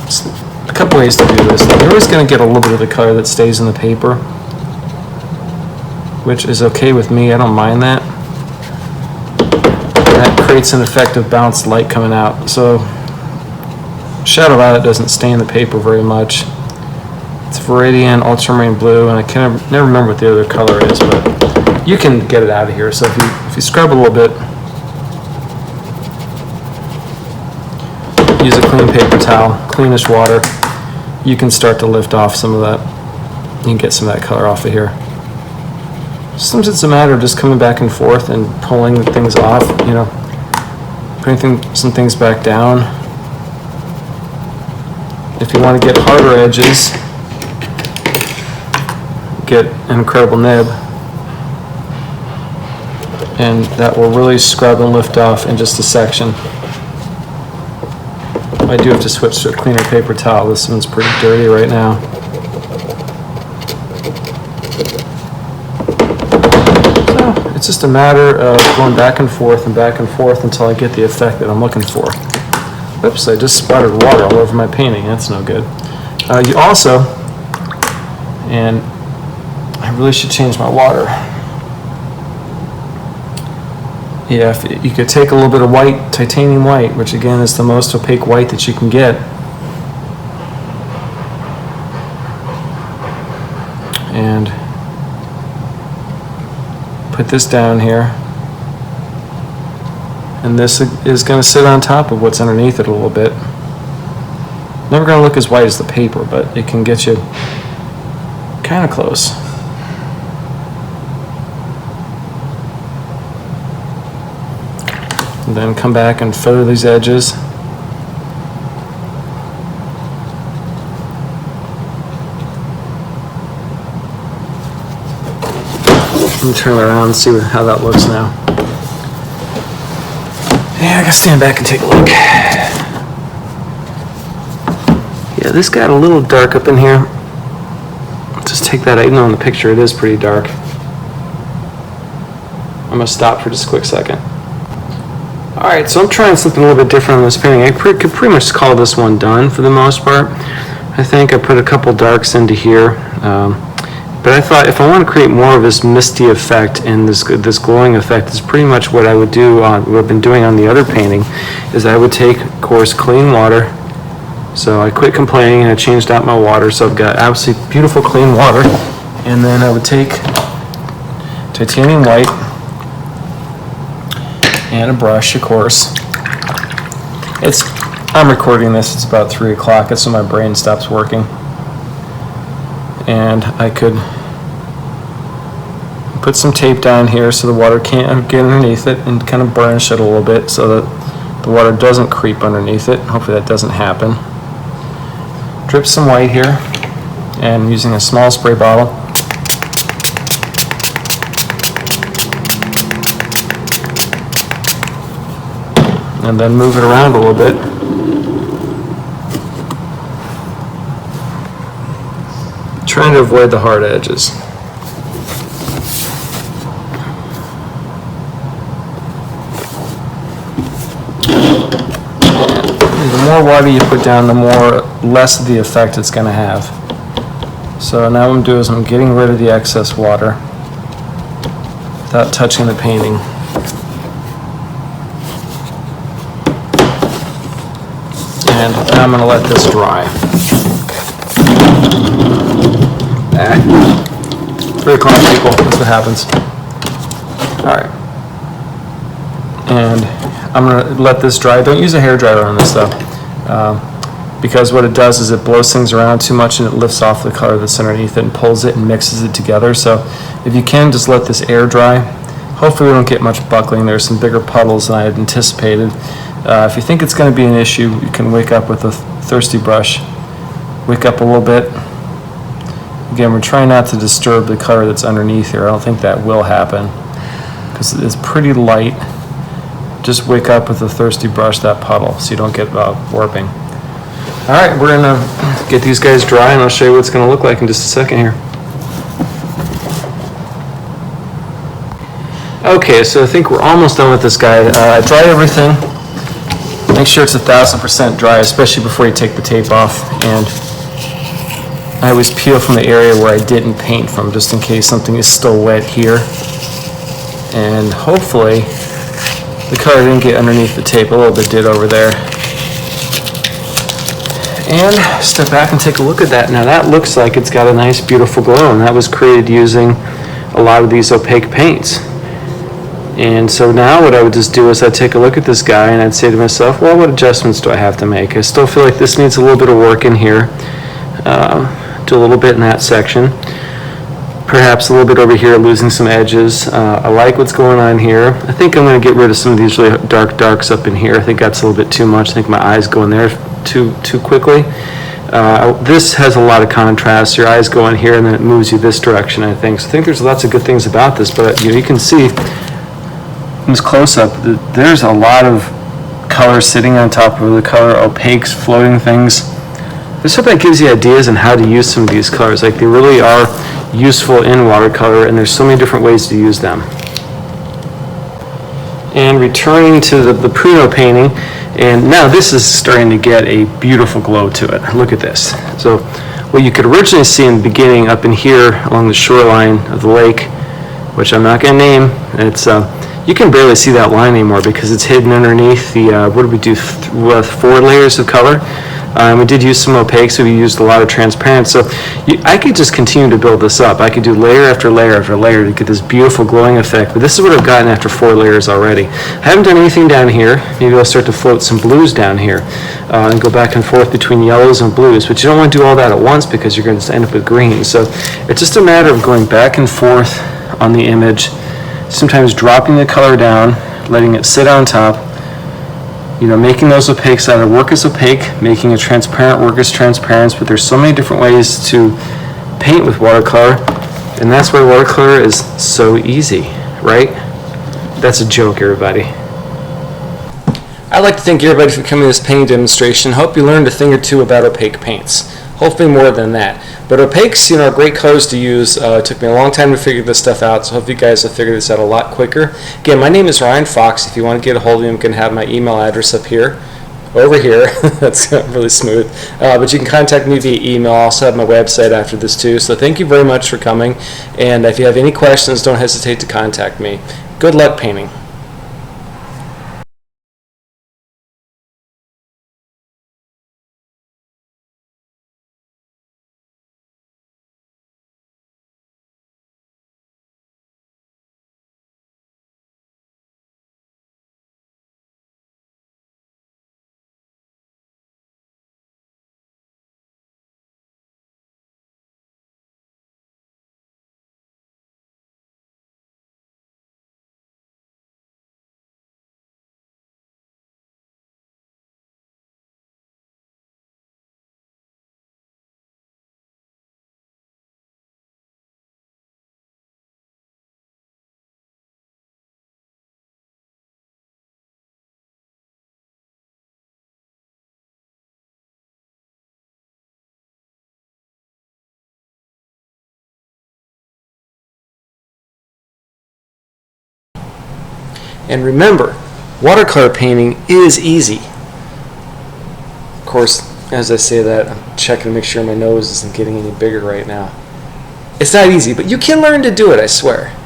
It's a couple ways to do this. You're always going to get a little bit of the color that stays in the paper, which is okay with me. I don't mind that. That creates an effect of bounced light coming out. So shadow violet doesn't stain the paper very much. It's Viridian, ultramarine blue, and I can never remember what the other color is, but you can get it out of here. So if you scrub a little bit, use a clean paper towel, cleanish water, you can start to lift off some of that. You can get some of that color off of here. Sometimes it's a matter of just coming back and forth and pulling things off, putting some things back down. If you want to get harder edges, get an incredible nib, and that will really scrub and lift off in just a section. I do have to switch to a cleaner paper towel. This one's pretty dirty right now. So it's just a matter of going back and forth until I get the effect that I'm looking for. Oops, I just splattered water all over my painting. That's no good. You also, and I really should change my water. Yeah, if you could take a little bit of white, titanium white, which again is the most opaque white that you can get, and put this down here, and this is going to sit on top of what's underneath it a little bit. Never going to look as white as the paper, but it can get you kind of close. And then come back and feather these edges. Let me turn it around and see how that looks now. Yeah, I gotta stand back and take a look. Yeah, this got a little dark up in here. Just take that, even though in the picture it is pretty dark. I'm gonna stop for just a quick second. All right, so I'm trying something a little bit different on this painting. I could pretty much call this one done for the most part. I think I put a couple darks into here. But I thought if I want to create more of this misty effect and this glowing effect, is pretty much what I would do on what I've been doing on the other painting, is I would take, of course, clean water. So I quit complaining and I changed out my water, so I've got absolutely beautiful clean water. And then I would take titanium white and a brush, of course. I'm recording this, it's about 3 o'clock, that's when my brain stops working. And I could put some tape down here so the water can't get underneath it, and kind of burnish it a little bit so that the water doesn't creep underneath it. Hopefully that doesn't happen. Drip some white here, and using a small spray bottle. And then move it around a little bit. Trying to avoid the hard edges. The more water you put down, the less of the effect it's going to have. So now what I'm doing is I'm getting rid of the excess water without touching the painting. And now I'm going to let this dry. 3 o'clock, people, that's what happens. Alright. And I'm going to let this dry. Don't use a hairdryer on this though, because what it does is it blows things around too much and it lifts off the color that's underneath it and pulls it and mixes it together. So if you can, just let this air dry. Hopefully we don't get much buckling. There's some bigger puddles than I had anticipated. If you think it's going to be an issue, you can wick up with a thirsty brush. Wick up a little bit. Again, we're trying not to disturb the color that's underneath here. I don't think that will happen because it's pretty light. Just wick up with a thirsty brush that puddle so you don't get warping. All right, we're gonna get these guys dry and I'll show you what it's gonna look like in just a second here. Okay, so I think we're almost done with this guy. I dried everything. Make sure it's 1000% dry, especially before you take the tape off. And I always peel from the area where I didn't paint from, just in case something is still wet here. And hopefully the color didn't get underneath the tape. A little bit did over there. And step back and take a look at that. Now that looks like it's got a nice beautiful glow, and that was created using a lot of these opaque paints. And so now what I would just do is I'd take a look at this guy and I'd say to myself, well, what adjustments do I have to make? I still feel like this needs a little bit of work in here. Do a little bit in that section. Perhaps a little bit over here, losing some edges. I like what's going on here. I think I'm going to get rid of some of these really dark darks up in here. I think that's a little bit too much. I think my eyes go in there too quickly. This has a lot of contrast. Your eyes go in here and then it moves you this direction, I think. So I think there's lots of good things about this, but you can see in this close-up, there's a lot of color sitting on top of the color, opaques, floating things. This hope that gives you ideas on how to use some of these colors. Like, they really are useful in watercolor, and there's so many different ways to use them. And returning to the Pruno painting, and now this is starting to get a beautiful glow to it. Look at this. So what you could originally see in the beginning up in here along the shoreline of the lake, which I'm not going to name, it's you can barely see that line anymore because it's hidden underneath the, what did we do, 4 layers of color. We did use some opaque, so we used a lot of transparent. So I could just continue to build this up. I could do layer after layer after layer to get this beautiful glowing effect. But this is what I've gotten after 4 layers already. I haven't done anything down here. Maybe I'll start to float some blues down here and go back and forth between yellows and blues. But you don't want to do all that at once because you're going to end up with green. So it's just a matter of going back and forth on the image, sometimes dropping the color down, letting it sit on top, making those opaques that work as opaque, making a transparent work as transparent, but there's so many different ways to paint with watercolor, and that's why watercolor is so easy, right? That's a joke, everybody. I'd like to thank everybody for coming to this painting demonstration. Hope you learned a thing or two about opaque paints. Hopefully more than that. But opaques, are great colors to use. It took me a long time to figure this stuff out, so hope you guys have figured this out a lot quicker. Again, my name is Ryan Fox. If you want to get a hold of me, you can have my email address up here. Over here. That's really smooth. But you can contact me via email. I also have my website after this too. So thank you very much for coming. And if you have any questions, don't hesitate to contact me. Good luck painting. And remember, watercolor painting is easy. Of course, as I say that, I'm checking to make sure my nose isn't getting any bigger right now. It's not easy, but you can learn to do it, I swear.